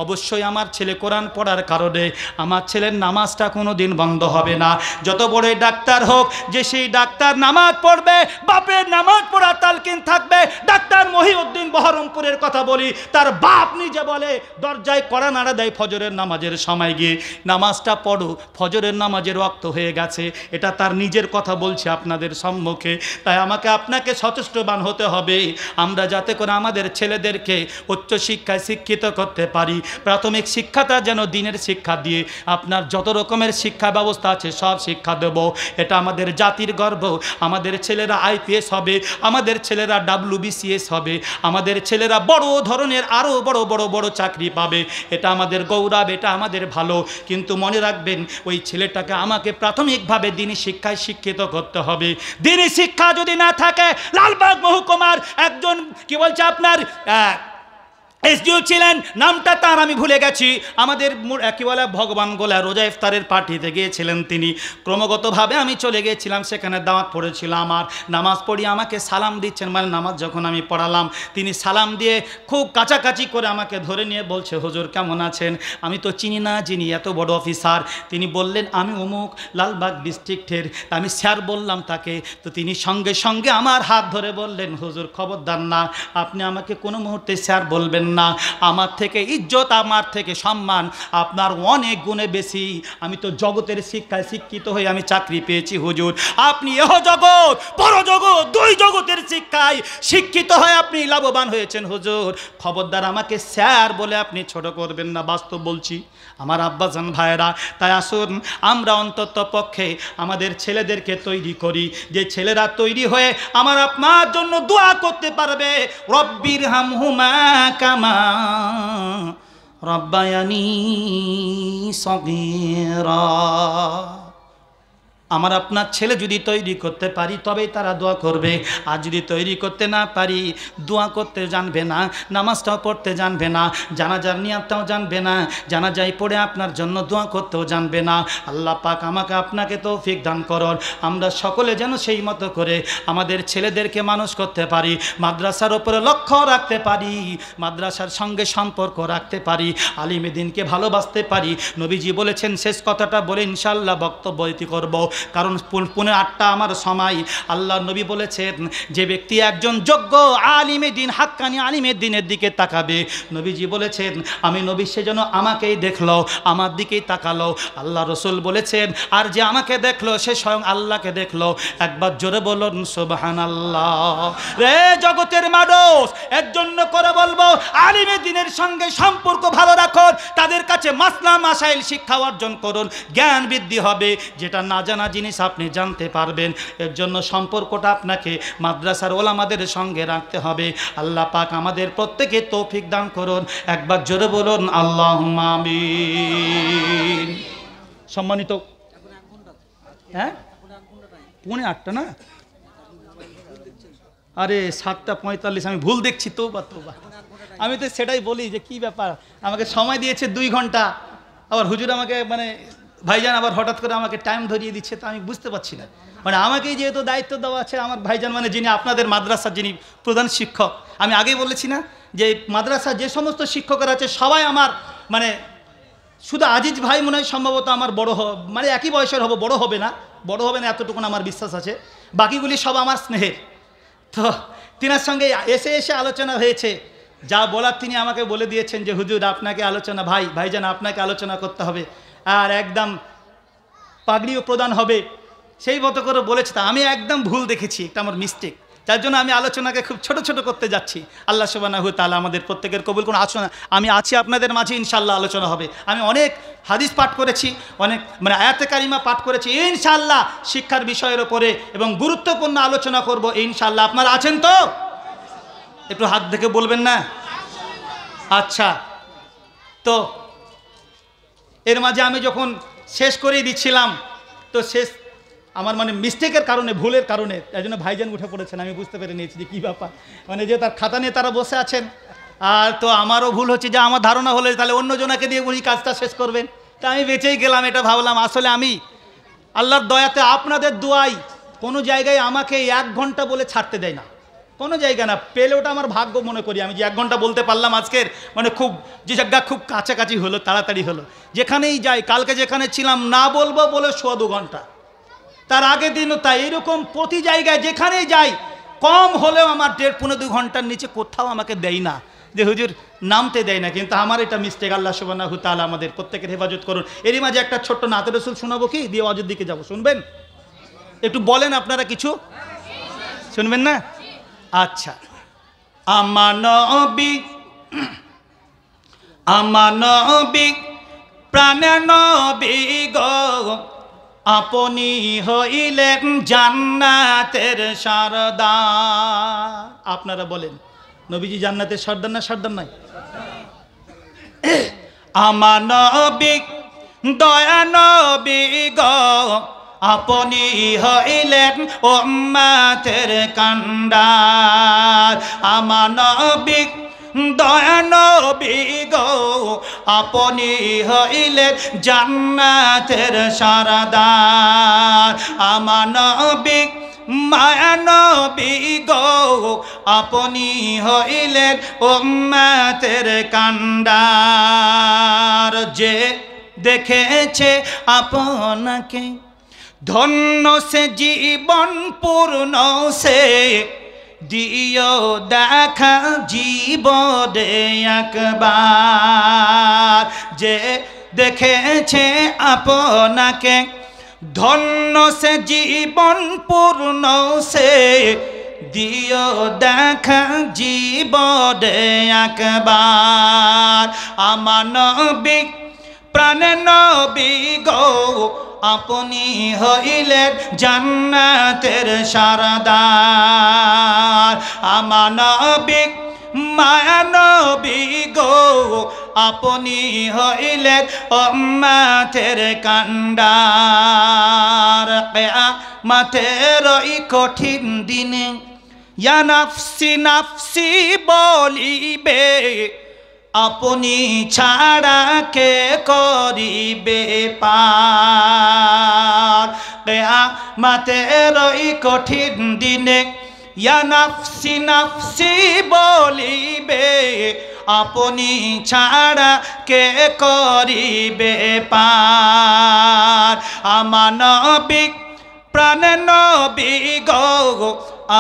অবশ্যই আমার ছেলে কোরআন পড়ার কারণে আমার ছেলের নামাজটা কোনো দিন বন্ধ হবে না। যত বড় ডাক্তার হোক, যে সেই ডাক্তার নামাজ পড়বে, বাপের নামাজ পড়া তালকিন থাকবে। ডাক্তার মহিউদ্দিন বহরমপুরের কথা বলি, তার বাপ নিজে বলে দরজায় কড়া নাড়া দেয় ফজরের নামাজের সময় গিয়ে, নামাজটা পড়ো, ফজরের নামাজের ওয়াক্ত হয়ে গেছে। এটা তার নিজের কথা বলছে আপনাদের সম্মুখে। তাই আমাকে আপনাকে সচেষ্টবান হতে হবে, আমরা যাতে করে আমাদের ছেলেদেরকে উচ্চশিক্ষায় শিক্ষিত করতে পারি। প্রাথমিক শিক্ষাটা যেন দিনের শিক্ষা দিয়ে আপনার যত রকমের শিক্ষা ব্যবস্থা আছে সব শিক্ষা দেব। এটা আমাদের জাতির গর্ব। আমাদের ছেলেরা আইপিএস হবে, আমাদের ছেলেরা WBCS হবে, আমাদের ছেলেরা বড় ধরনের আরও বড় বড় বড় চাকরি পাবে। এটা আমাদের গৌরব, এটা আমাদের ভালো। কিন্তু মনে রাখবেন, ওই ছেলেটাকে আমাকে প্রাথমিকভাবে দ্বীনি শিক্ষায় শিক্ষিত করতে হবে। দ্বীনি শিক্ষা যদি না থাকে, লালবাগ মহকুমার একজন কি বলছে আপনার এসডিও ছিলেন, নামটা তার আমি ভুলে গেছি, আমাদের কি বলে ভগবান গোলা রোজা ইফতারের পার্টিতে গিয়েছিলেন তিনি। ক্রমাগতভাবে আমি চলে গিয়েছিলাম, সেখানে দাওয়াত পড়েছিল আমার, নামাজ পড়িয়ে আমাকে সালাম দিচ্ছেন, মানে নামাজ যখন আমি পড়ালাম তিনি সালাম দিয়ে খুব কাছাকাছি করে আমাকে ধরে নিয়ে বলছে, হুজুর কেমন আছেন? আমি তো চিনি না যিনি এত বড় অফিসার। তিনি বললেন আমি অমুক লালবাগ ডিস্ট্রিক্টের। আমি স্যার বললাম তাকে, তো তিনি সঙ্গে সঙ্গে আমার হাত ধরে বললেন, হুজুর খবরদার না, আপনি আমাকে কোনো মুহূর্তে স্যার বলবেন না, আমার থেকে ইজ্জত, আমার থেকে সম্মান আপনার অনেক গুণে বেশি। আমি তো জগতের শিক্ষায় শিক্ষিত হয়ে আমি চাকরি পেয়েছি হুজুর, আপনি এহ জগৎ পর জগৎ দুই জগতের শিক্ষায় শিক্ষিত হয়ে আপনি লাভবান হয়েছেন হুজুর, খবরদার আমাকে স্যার বলে আপনি ছোট করবেন না। বাস্তব বলছি আমার আব্বাজান ভাইরা, তাই আসুন আমরা অন্তত পক্ষে আমাদের ছেলেদেরকে তৈরি করি, যে ছেলেরা তৈরি হয়ে আমার আপনার জন্য দোয়া করতে পারবে, রব্বির হামহুমা কামা রব্বায়ানি সগীরা। আমার আপনার ছেলে যদি তৈরি করতে পারি তবেই তারা দোয়া করবে, আর যদি তৈরি করতে না পারি দোয়া করতে জানবে না, নামাজটাও পড়তে জানবে না, জানাজার নিয়াতটাও জানবে না, জানাজাই পড়ে আপনার জন্য দোয়া করতেও জানবে না। আল্লাহ পাক আমাকে আপনাকে তৌফিক দান করুন, আমরা সকলে যেন সেই মতো করে আমাদের ছেলেদেরকে মানুষ করতে পারি, মাদ্রাসার ওপরে লক্ষ্য রাখতে পারি, মাদ্রাসার সঙ্গে সম্পর্ক রাখতে পারি, আলিমে দ্বীনকে ভালোবাসতে পারি। নবীজি বলেছেন, শেষ কথাটা বলে ইনশাআল্লাহ বক্তব্য ইতি করব, কারণ 8টা আমার সময়। আল্লাহ নবী বলেছেন, যে ব্যক্তি একজন যোগ্য আলিমে দ্বীন, হাক্কানি আলিমে দ্বীনের দিকে তাকাবে, নবীজি বলেছেন আমি নবী সেজন্য আমাকেই দেখলো, আমার দিকেই তাকালো। আল্লাহ রসুল বলেছেন, আর যে আমাকে দেখলো সে স্বয়ং আল্লাহকে দেখলো। একবার জোরে বলুন সুবহানাল্লাহ। রে জগতের মানুষ, এর জন্য করে বলবো আলিমে দ্বীনের সঙ্গে সম্পর্ক ভালো রাখুন, তাদের কাছে মাসলা মাসাইল শিক্ষা অর্জন করুন, জ্ঞান বৃদ্ধি হবে, যেটা না জানা জিনিস আপনি জানতে পারবেন। এর জন্য সম্পর্কটা আপনাকে মাদ্রাসার ওলামাদের সঙ্গে রাখতে হবে। আল্লাহ পাক আমাদের প্রত্যেকে তৌফিক দান করুন, একবার জোরে বলুন আল্লাহুম্মা আমিন। সম্মানিত, হ্যাঁ 8:45 না, আরে 7:45, আমি ভুল দেখছি, তোবা তোবা। আমি তো সেটাই বলি যে কি ব্যাপার, আমাকে সময় দিয়েছে 2 ঘন্টা, আবার হুজুর আমাকে মানে ভাইজান আবার হঠাৎ করে আমাকে টাইম ধরিয়ে দিচ্ছে, তো আমি বুঝতে পারছি না। মানে আমাকেই যেহেতু দায়িত্ব দেওয়া আছে, আমার ভাইজান মানে যিনি আপনাদের মাদ্রাসার যিনি প্রধান শিক্ষক, আমি আগেই বলেছি না যে মাদ্রাসার যে সমস্ত শিক্ষকরা আছে সবাই আমার মানে, শুধু আজিজ ভাই মনে হয় সম্ভবত আমার বড় মানে একই বয়সের হবো, বড় হবে না এতটুকু আমার বিশ্বাস আছে, বাকিগুলি সব আমার স্নেহের। তো তিনার সঙ্গে এসে আলোচনা হয়েছে, যা বলার তিনি আমাকে বলে দিয়েছেন যে হুজুর আপনাকে আলোচনা, ভাইজান আপনাকে আলোচনা করতে হবে, আর একদম পাগড়িও প্রদান হবে, সেই মতো করে বলেছে। তা আমি একদম ভুল দেখেছি, এটা আমার মিস্টেক, যার জন্য আমি আলোচনাকে খুব ছোট ছোট করতে যাচ্ছি। আল্লাহ সুবহানাহু ওয়া তাআলা আমাদের প্রত্যেকের কবুল করুন। আলোচনা আমি আছি আপনাদের মাঝে, ইনশাআল্লাহ আলোচনা হবে। আমি অনেক হাদিস পাঠ করেছি, অনেক মানে আয়াতে কারিমা পাঠ করেছি, ইনশাআল্লাহ শিক্ষার বিষয়ের ওপরে এবং গুরুত্বপূর্ণ আলোচনা করব ইনশাআল্লাহ। আপনারা আছেন তো? একটু হাত দেখে বলবেন না? আচ্ছা, তো এর মাঝে আমি যখন শেষ করেই দিচ্ছিলাম, তো শেষ আমার মানে মিস্টেকের কারণে, ভুলের কারণে, তাই জন্য ভাইজান উঠে পড়েছেন, আমি বুঝতে পেরে নিয়েছি যে কী ব্যাপার, মানে যে তার খাতা নিয়ে তারা বসে আছেন, আর তো আমারও ভুল হচ্ছে, যে আমার ধারণা হলে তাহলে অন্য জনাকে দিয়ে উনি কাজটা শেষ করবেন, তা আমি বেঁচেই গেলাম। এটা ভাবলাম, আসলে আমি আল্লাহর দয়াতে আপনাদের দোয়াই কোনো জায়গায় আমাকে 1 ঘন্টা বলে ছাড়তে দেয় না, কোনো জায়গা না, পেলে ওটা আমার ভাগ্য মনে করি আমি, যে 1 ঘন্টা বলতে পারলাম আজকের, মানে খুব যে জায়গা খুব কাছাকাছি হলো, তাড়াতাড়ি হলো। যেখানেই যাই, কালকে যেখানে ছিলাম না বলবো বলে 2 ঘন্টা, তার আগের দিনও তাই, এরকম প্রতি জায়গায় যেখানেই যাই কম হলেও আমার 1.5-2 ঘন্টার নিচে কোথাও আমাকে দেয় না, যে হুজুর নামতে দেয় না। কিন্তু আমার এটা মিস্টেক, আল্লাহ সুবহানাহু ওয়া তাআলা আমাদের প্রত্যেকের হেফাজত করুন। এরই মাঝে একটা ছোট্ট নাতে রাসূল শোনাবো, কি দিয়ে ওয়াজের দিকে যাবো, শুনবেন? একটু বলেন আপনারা, কিছু শুনবেন না? আচ্ছা, আমার নবী প্রাণের নবী গো, আপনি হইলেন জান্নাতের সরদার। আপনারা বলেন, নবীজি জান্নাতের সর্দার না সর্দার নয়? আমার নবী দয়া নবী গো আপনি হইলেন উম্মতের কান্ডার আমার নবী দয়া নবী গো আপনি হইলেন জান্নাতের সরদার আমার নবী মায়া নবী গো আপনি হইলেন উম্মতের কান্ডার যে দেখেছে আপনাকে ধন্য সে জীবন পূর্ণ সে দিও দেখা জীবনে একবার যে দেখেছে আপনাকে ধন্য সে জীবন পূর্ণ সে দিও দেখা জীবনে একবার আমার নবী প্রাণ নবী গো আপনি হইলেন জান্নাতের সরদার আমার নবী মায়া নবী গো আপনি হইলেন উম্মতের কান্ডার কিয়ামতের এই কঠিন দিনে ইয়া নাফসি নাফসি বলিবে আপনি ছাড়া কে করিবে পার কিয়ামতের এই কঠিন দিনে ইয়া নাফসি নাফসি বলিবে আপনি ছাড়া কে করিবে পার আমার নবী প্রাণ নবী গো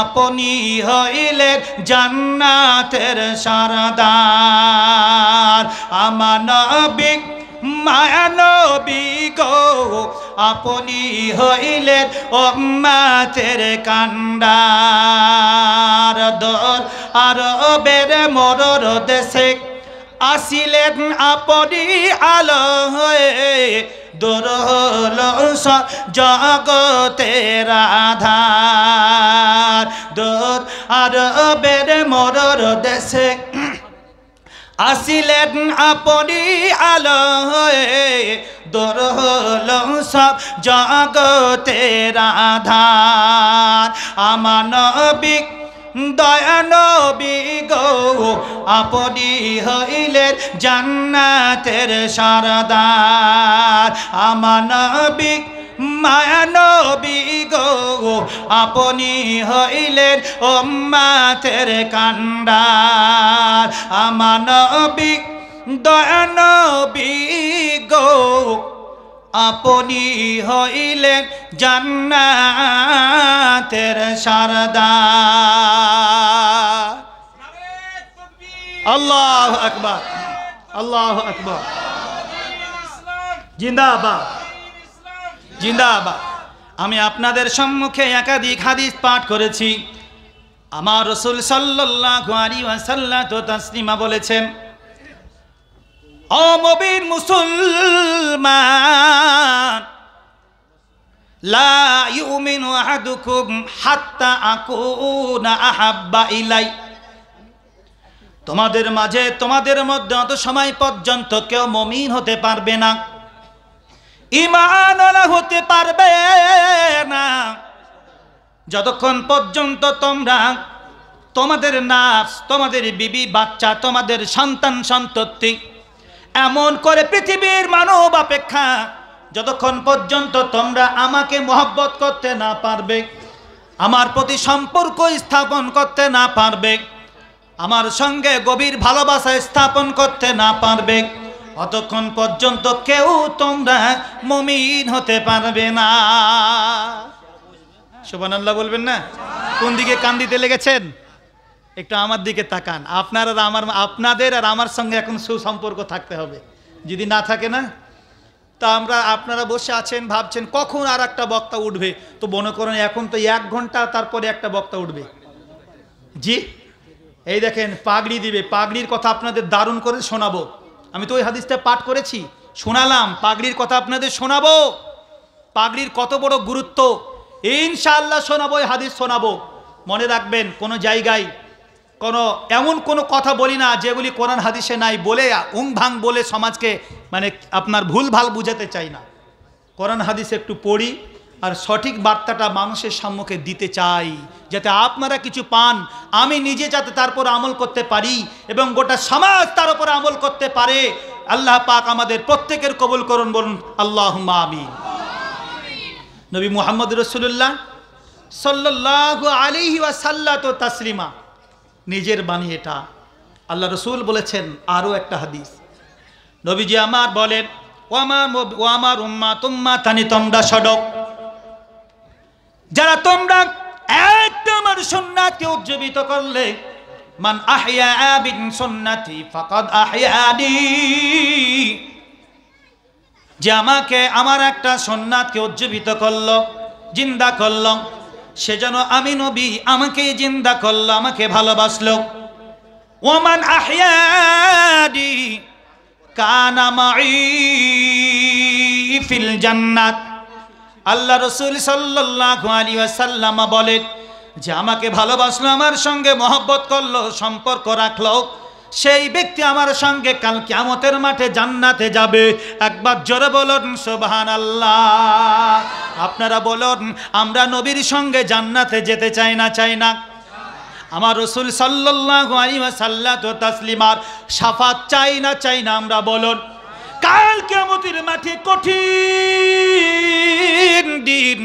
আপনি হইলেন জান্নাতের সরদার আমার নবী মায়া নবী গো আপনি হইলেন উম্মতের কান্ডার দর আরবের মরর দেশে আসিলেন আপনি আলো হয়ে দূর হলো জগতের আধার দূর আরবের মরর দেশে আসিলেন আপনি আলো হয়ে দূর হলো সব জগতের আধার আমার নবী দয়া নবী গো আপনি হইলেন জান্নাতের সরদার আমার নবী মায়া নবী গো আপনি হইলেন উম্মতের কান্ডার আমার নবী দয়া নবী গো আপনি হইলেন জান্নাতের সরদার আল্লাহু আকবার আল্লাহু আকবার জিন্দাবাদ জিন্দাবাদ আমি আপনাদের সম্মুখে একাধিক হাদিস পাঠ করেছি আমার রাসূল সাল্লাল্লাহু আলাইহি ওয়াসাল্লাম তো তাসলিমা বলেছেন ও মুমিন মুসলমান লা ইউমিনু আহাদুকুম হাত্তা আকুনা আহাব্বা ইলাই তোমাদের মাঝে তোমাদের মধ্যে অত সময় পর্যন্ত কেউ মুমিন হতে পারবে না ঈমানওয়ালা হতে পারবে না যতক্ষণ পর্যন্ত তোমরা তোমাদের নাফস তোমাদের বিবি বাচ্চা তোমাদের সন্তান সন্ততি এমন করে পৃথিবীর মানব অপেক্ষা যতক্ষণ পর্যন্ত তোমরা আমাকে মহব্বত করতে না পারবে আমার প্রতি সম্পর্ক স্থাপন করতে না পারবে আমার সঙ্গে গভীর ভালোবাসা স্থাপন করতে না পারবে অতক্ষণ পর্যন্ত কেউ তোমরা মুমিন হতে পারবে না সুবহানাল্লাহ বলবেন না কোন দিকে কান দিতে লেগেছেন একটু আমার দিকে তাকান আপনাদের আর আমার সঙ্গে এখন সুসম্পর্ক থাকতে হবে যদি না থাকে না তা আপনারা বসে আছেন ভাবছেন কখন আর একটা বক্তা উঠবে তো মনে করেন এখন তো 1 ঘন্টা তারপরে একটা বক্তা উঠবে জি এই দেখেন পাগড়ি দিবে পাগড়ির কথা আপনাদের দারুণ করে শোনাবো আমি তো ওই হাদিসটা পাঠ করেছি শোনালাম পাগড়ির কথা আপনাদের শোনাবো পাগড়ির কত বড় গুরুত্ব ইনশাআল্লাহ শোনাবো এই হাদিস শোনাবো মনে রাখবেন কোনো জায়গায় কোনো এমন কোনো কথা বলি না যেগুলি কোরআন হাদিসে নাই, বলে ভাং বলে সমাজকে মানে আপনার ভুল ভাল বুঝাতে চাই না। কোরআন হাদিস একটু পড়ি আর সঠিক বার্তাটা মানুষের সম্মুখে দিতে চাই, যাতে আপনারা কিছু পান, আমি নিজে যাতে তারপর আমল করতে পারি এবং গোটা সমাজ তার উপর আমল করতে পারে। আল্লাহ পাক আমাদের প্রত্যেকের কবুল করুন, বলুন আল্লাহুম্মা আমিন। নবী মুহাম্মদ রাসূলুল্লাহ সাল্লাল্লাহু আলাইহি ওয়াসাল্লাম তো তাসলিমা, নিজের বাণী এটা। আল্লাহ রসুল বলেছেন আরও একটা হাদিস, নবীজি আমার বলেন, ও আমার উম্মাত উম্মাতানি, তোমরা সড়ক, যারা তোমরা একটা আমার সুন্নাতকে উজ্জীবিত করলে, মান আহইয়া বিন সুন্নতি ফাকাদ আহইয়ানি, যে আমাকে আমার একটা সুন্নাতকে উজ্জীবিত করলো, জিন্দা করলো, সে যেন আমি নবী, আমাকে জিন্দা করলো, আমাকে ভালোবাসলো। ওমান আহইয়ানি কানা মাই ফিল জান্নাত। আল্লাহ রাসূল সাল্লাল্লাহু আলাইহি ওয়াসাল্লাম বলেন, যে আমাকে ভালোবাসলো, আমার সঙ্গে মহব্বত করলো, সম্পর্ক রাখলো, সেই ব্যক্তি আমার সঙ্গে কাল কিয়ামতের মাঠে জান্নাতে যাবে। একবার জোরে বলুন সুবহানাল্লাহ। আপনারা বলুন, আমরা নবীর সঙ্গে জান্নাতে যেতে চাই না, চাই না? আমার রাসূল সাল্লাল্লাহু আলাইহি ওয়াসাল্লাম তো তাসলিমার শাফাত চাই না, চাই না? আমরা বলুন, কাল কিয়ামতের মাঠে কঠিন দিন,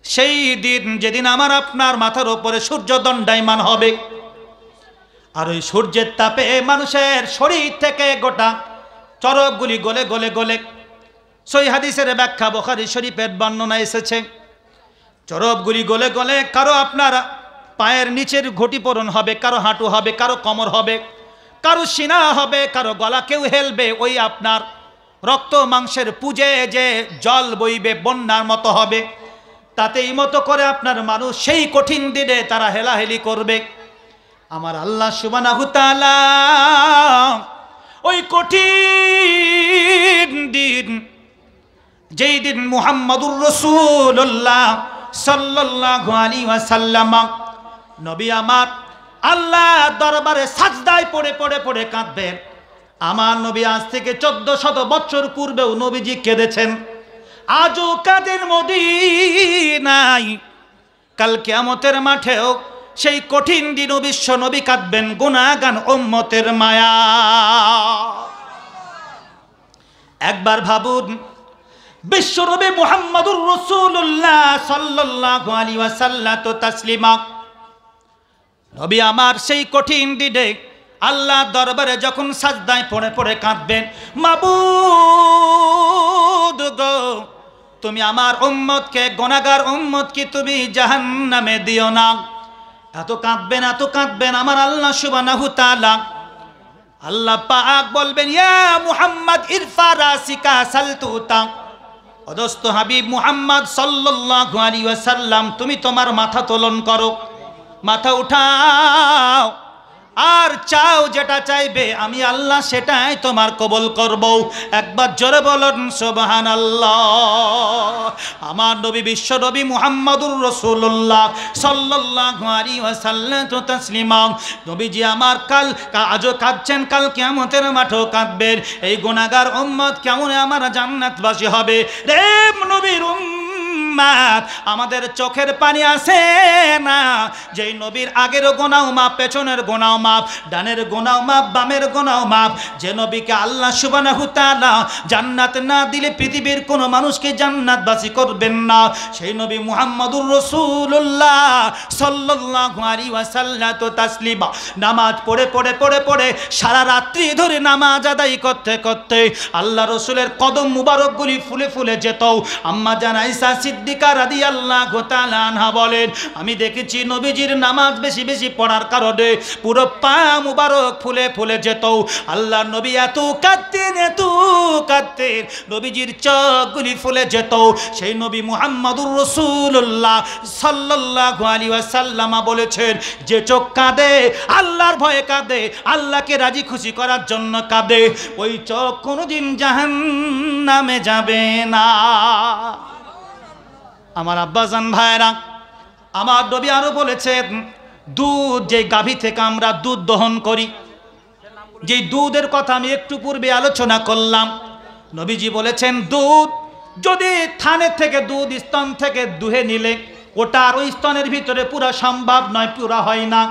সেই দিন যেদিন আমার আপনার মাথার উপরে সূর্য দণ্ডায়মান হবে, আর ওই সূর্যের তাপে মানুষের শরীর থেকে গোটা চরকগুলি গলে গলে গলে, সহিহ হাদিসের ব্যাখ্যা বুখারী শরীফের বর্ণনা এসেছে, চরকগুলি গলে গলে কারো আপনার পায়ের নিচের ঘটি পূরণ হবে, কারো হাঁটু হবে, কারো কোমর হবে, কারো সিনা হবে, কারো গলা কেউ হেলবে, ওই আপনার রক্ত মাংসের পুজে যে জল বইবে বন্যার মতো হবে, তাতে এই মতো করে আপনার মানুষ সেই কঠিন দিনে তারা হেলাহেলি করবে। আমার আল্লাহ সুবহানাহু তাআলা ওই কঠিন দিন, যেই দিন মুহাম্মাদুর রাসূলুল্লাহ সাল্লাল্লাহু আলাইহি ওয়াসাল্লাম নবী আমার আল্লাহ দরবারে সাজদায় পড়ে পড়ে পড়ে কাঁদবেন। আমার নবী আজ থেকে 1400 বছর পূর্বেও নবীজি কেঁদেছেন, আজও কাঁদেন মদিনায়। কাল কিয়ামতের মাঠেও সেই কঠিন দিন বিশ্ব নবী কাঁদবেন, গুনাহগান উম্মতের মায়া। একবার ভাবুন, বিশ্বনবী মুহাম্মদুর রাসূলুল্লাহ সাল্লাল্লাহু আলাইহি ওয়াসাল্লাম তো তাসলিমা, নবী আমার সেই কঠিন দিনে আল্লাহ দরবারে যখন সাজদায় পড়ে পড়ে কাঁদবেন, মাবুদ গো, তুমি আমার উম্মতকে, গুনাহগার উম্মতকে তুমি জাহান্নামে দিও না। এত কাঁদবেন, এত কাঁদবেন আমার আল্লাহ সুবহানাহু তাআলা। আল্লাহ পাক বলবেন, ইয়া মুহাম্মদ ইরফা রাসিকা সালতুতা, অদস্ত হাবিব মুহাম্মদ সাল্লাল্লাহু আলাইহি ওয়াসাল্লাম, তুমি তোমার মাথা তোলন করো, মাথা উঠাও, আর চাও যেটা চাইবে আমি আল্লাহ সেটাই তোমার কবুল করব। একবার জোরে বলুন সুবহানাল্লাহ। আমার নবী বিশ্ব নবী মুহাম্মদুর রাসূলুল্লাহ সাল্লাল্লাহু আলাইহি ওয়াসাল্লাম তো তাসলিমা, নবীজি আমার কাল আজও কাঁদছেন, কাল কিয়ামতের মাঠেও কাঁদবেন। এই গুনাহগার উম্মত কেমন আমার জান্নাতবাসী হবে রে নবীর উম্মত, আমাদের চোখের পানি আসে না। যেই নবীর আগের গোনাও মাপ, পেছনের গোনাও মাপ, ডানের গোনাও মাপ, বামের গোনাও মাপ, যে নবীকে আল্লাহ সুবহানাহু তাআলা জান্নাত না দিলে পৃথিবীর কোনো মানুষকে জান্নাতবাসী করবেন না, সেই নবী মুহাম্মদুর রাসূলুল্লাহ সাল্লাল্লাহু আলাইহি ওয়াসাল্লাম তো তাসলিমা নামাজ পড়ে পড়ে পড়ে পড়ে সারা রাত্রি ধরে নামাজ আদায় করতে করতে আল্লাহ রসুলের কদম মুবারকগুলি ফুলে ফুলে যেত। আম্মা জান আয়েশা সিদ্দিকা রাদিয়াল্লাহু তাআলা আনহা বলেন, আমি দেখেছি নবীজির নামাজ বেশি বেশি পড়ার কারণে পুরো পা মুবারক ফুলে ফুলে যেত। আল্লাহ নবী এত কাঁদতেন, এত কাঁদতেন, নবীজির চোখগুলি ফুলে যেত। সেই নবী মুহাম্মদুর রাসূলুল্লাহ সাল্লাল্লাহু আলাইহি ওয়াসাল্লাম বলেছেন, যে চোখ কাঁদে আল্লাহর ভয়ে কাঁদে, আল্লাহকে রাজি খুশি করার জন্য কাঁদে, ওই চোখ কোনোদিন জাহান্নামে যাবে না। আমার আব্বাজান ভাইরা, আমার নবী আরো বলেছেন, দুধ, যে গাভী থেকে আমরা দুধ দহন করি, যে দুধের কথা আমি একটু পূর্বে আলোচনা করলাম, নবীজি বলেছেন দুধ যদি থানের থেকে দুধ স্তন থেকে দুহে নিলে ওটা আর ওই স্তনের ভিতরে পুরা সম্ভব নয়, পুরা হয় না,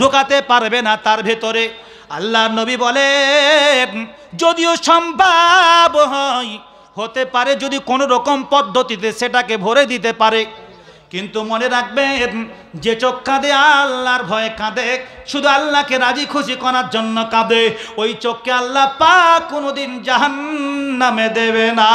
ঢোকাতে পারবে না তার ভেতরে। আল্লাহ নবী বলেন যদিও সম্ভব হয়, হতে পারে যদি কোনো রকম পদ্ধতিতে সেটাকে ভরে দিতে পারে, কিন্তু মনে রাখবেন যে চোখ কাঁদে আল্লাহর ভয়ে কাঁদে, শুধু আল্লাহকে রাজি খুশি করার জন্য কাঁদে, ওই চোখকে আল্লাহ পাক কোনোদিন জাহান্নামে দেবে না।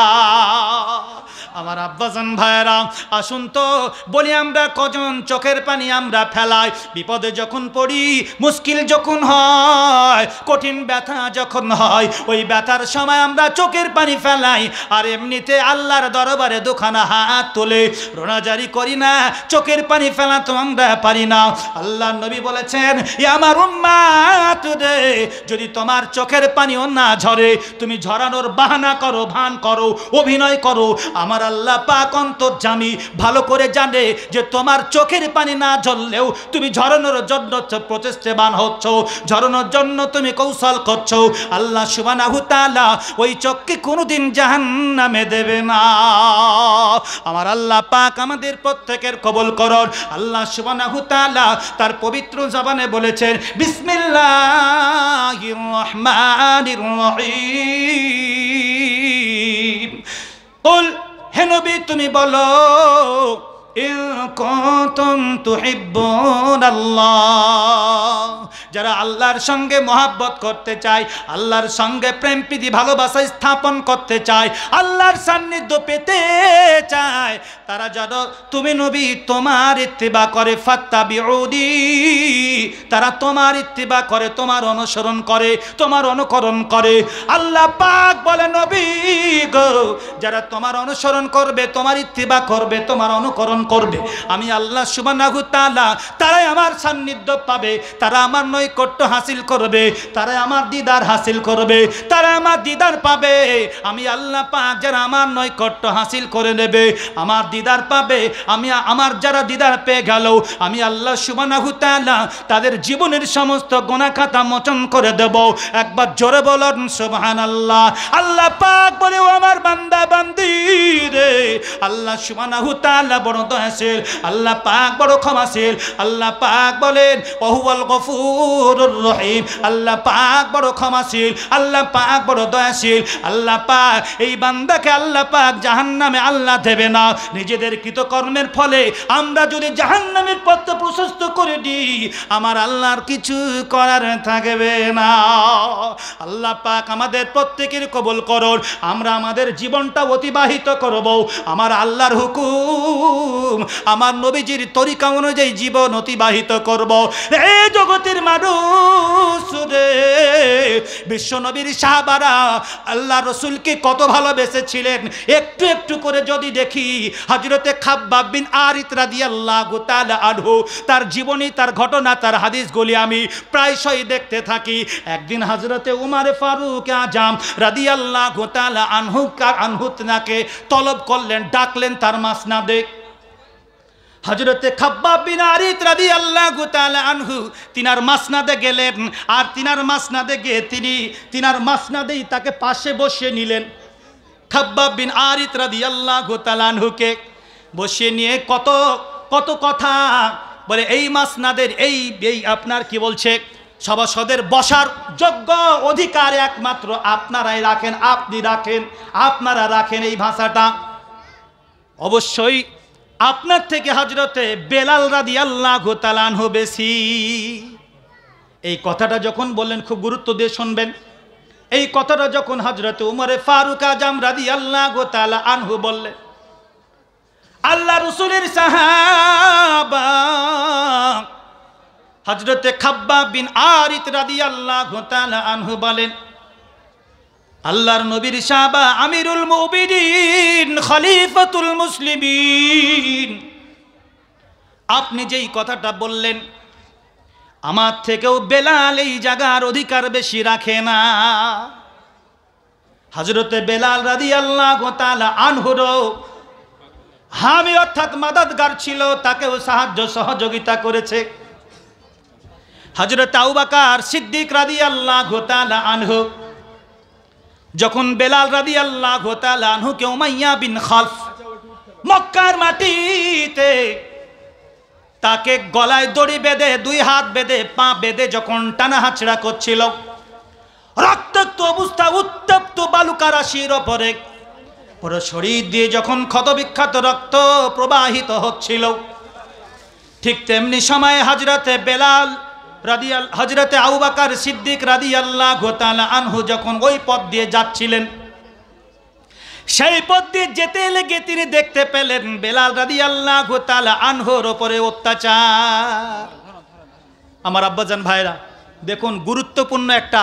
আমার আব্বাজান ভাইরা আসুন তো বলি, আমরা কজন চোখের পানি আমরা ফেলাই বিপদে যখন পড়ি, মুশকিল যখন হয়, কঠিন ব্যথা যখন হয়, ওই ব্যথার সময় আমরা চোখের পানি ফেলাই, আর এমনিতে আল্লাহর দরবারে দুখানা হাত তুলে রোনাজারি করি না, চোখের পানি ফেলা তো আমরা পারি না। আল্লাহ নবী বলেছেন আমার উম্মাত রে, যদি তোমার চোখের পানিও না ঝরে, তুমি ঝরানোর বাহানা করো, ভান করো, অভিনয় করো, আমার আল্লাহ পাক অন্তর্যামী ভালো করে জানে যে তোমার চোখের পানি না ঝরলেও তুমি ঝরানোর জন্য প্রচেষ্টাবান হচ্ছ, ঝরানোর জন্য তুমি কৌশল করছো। আল্লাহ সুবহানাহু তাআলা ওই চোখকে কোনোদিন জাহান্নামে দেবে না। আমার আল্লাহ পাক আমাদের প্রত্যেকের কবুল করুন। আল্লাহ সুবহানাহু তাআলা তার পবিত্র জবানে বলেছেন বিসমিল্লাহির রহমানির রহিম, কুল হে নবী তুমি বলো ইন কুনতুম তুহিব্বুনাল্লাহ, যারা আল্লাহর সঙ্গে মহব্বত করতে চায়, আল্লাহর সঙ্গে প্রেম প্রীতি ভালোবাসা স্থাপন করতে চায়, আল্লাহর সান্নিধ্য পেতে চায়, তারা যেন তুমি নবী তোমার ইত্তিবা করে, ফাত্তাবিউনি, তারা তোমার ইত্তিবা করে, তোমার অনুসরণ করে, তোমার অনুকরণ করে। আল্লাহ পাক বলে নবী গো, যারা তোমার অনুসরণ করবে, তোমার ইত্তিবা করবে, তোমার অনুকরণ করবে, আমি আল্লাহ সুবহানাহু তাআলা তারাই আমার সান্নিধ্য পাবে, তারা আমার নৈকট্য হাসিল করবে, তারা আমার দিদার হাসিল করবে, তারা আমার দিদার পাবে। আমি আল্লাহ পাক যারা আমার নৈকট্য হাসিল করে নেবে, আমার দিদার পাবে, আমি আমার যারা দিদার পেয়ে গেল, আমি আল্লাহ সুবহানাহু তাআলা তাদের জীবনের সমস্ত গুনাহ খাতা মোচন করে দেব। একবার জোরে বলুন সুবহানাল্লাহ। আল্লাহ পাক বলে ও আমার বান্দা বান্দি রে, আল্লাহ সুবহানাহু তাআলা বড় দয়াশীল, আল্লাহ পাক বড় ক্ষমাশীল। আল্লাহ পাক বলেন ওহুয়াল গফুরুর রহিম, আল্লাহ পাক বড় ক্ষমাশীল, আল্লাহ পাক বড় দয়াশীল। আল্লাহ পাক এই বান্দাকে আল্লাহ পাক জাহান্নামে আল্লাহ দেবে না। নিজেদের কৃতকর্মের ফলে আমরা যদি জাহান্নামের পথ প্রশস্ত করে দিই, আমার আল্লাহর কিছু করার থাকবে না। আল্লাহ পাক আমাদের প্রত্যেকের কবুল করুন। আমরা আমাদের জীবনটা অতিবাহিত করব আমার আল্লাহর হুকুম, আমার নবীজির তরিকা অনুযায়ী জীবন অতিবাহিত করব। এই জগতের মানুষ রে, বিশ্ব নবীর সাহাবারা আল্লাহ রসুলকে কত ভালোবেসেছিলেন, একটু একটু করে যদি দেখি, হযরতে খাব্বাব বিন আরিত রাদিয়াল্লাহু তাআলা আনহু, তার জীবনী, তার ঘটনা, তার হাদিসগুলি আমি প্রায়শই দেখতে থাকি। একদিন হযরতে উমর ফারুক আজম রাদিয়াল্লাহু তাআলা আনহু তাকে তলব করলেন, ডাকলেন তার মাসনাদে। হযরতে খাব্বাব বিন আরিত রাদিয়াল্লাহু তাআলা আনহু তিনার মাসনাদে গেলেন, আর তিনার মাসনাদে গিয়ে তিনার মাসনাদেই তাকে পাশে বসিয়ে নিলেন। খাব্বাব বিন আরিত রাদিয়াল্লাহু তাআলা আনহুকে বসিয়ে নিয়ে কত কত কথা বলে, এই মাসনাদের এই আপনার কি বলছে, সভাসদের বসার যোগ্য অধিকার একমাত্র আপনারাই রাখেন, আপনি রাখেন, আপনারা রাখেন। এই ভাষাটা অবশ্যই আপনার থেকে হযরতে বেলাল রাদিয়াল্লাহু তাআলা আনহু বেশি। এই কথাটা যখন বললেন, খুব গুরুত্ব দিয়ে শুনবেন, এই কথাটা যখন হযরতে উমরে ফারুক আজম রাদিয়াল্লাহু তাআলা আনহু বললেন, আল্লাহ রাসূলের সাহাবা হযরতে খাব্বাব বিন আরিত রাদিয়াল্লাহু তাআলা আনহু বলেন, আল্লাহর নবীর সাহাবা, আমিরুল মুমিনিন, খলিফাতুল মুসলিমিন, আপনি যেই কথাটা বললেন, আমার থেকেও বেলাল এই জায়গার অধিকার বেশি রাখে না। হযরতে বেলাল রাদিয়াল্লাহু তাআলা আনহুর হামি অর্থাৎ মাদাদগার ছিল, তাকেও সাহায্য সহযোগিতা করেছে। হযরত আবু বকর সিদ্দিক রাদিয়াল্লাহু তাআলা আনহু যখন বেলাল রাদিয়াল্লাহু তাআলা আনহুকে উমাইয়া বিন খালফ মক্কার মাটিতে তাকে গলায় দড়ি বেঁধে, দুই হাত বেঁধে, পা বেঁধে যখন টানা হাঁচড়া করছিল, রক্তাক্ত অবস্থা, উত্তপ্ত বালুকা রাশির ওপরে পুরো শরীর দিয়ে যখন ক্ষতবিক্ষত রক্ত প্রবাহিত হচ্ছিল, ঠিক তেমনি সময়ে হযরতে বেলাল হযরতে আবু বকর সিদ্দিক রাদিয়াল্লাহু তাআলা আনহু যখন ওই পথ দিয়ে যাচ্ছিলেন, সেই পথ দিয়ে যেতে লেগে তিনি দেখতে পেলেন বেলাল রাদিয়াল্লাহু তাআলা আনহুর উপরে অত্যাচার। আমার আব্বাজান ভাইরা দেখুন, গুরুত্বপূর্ণ একটা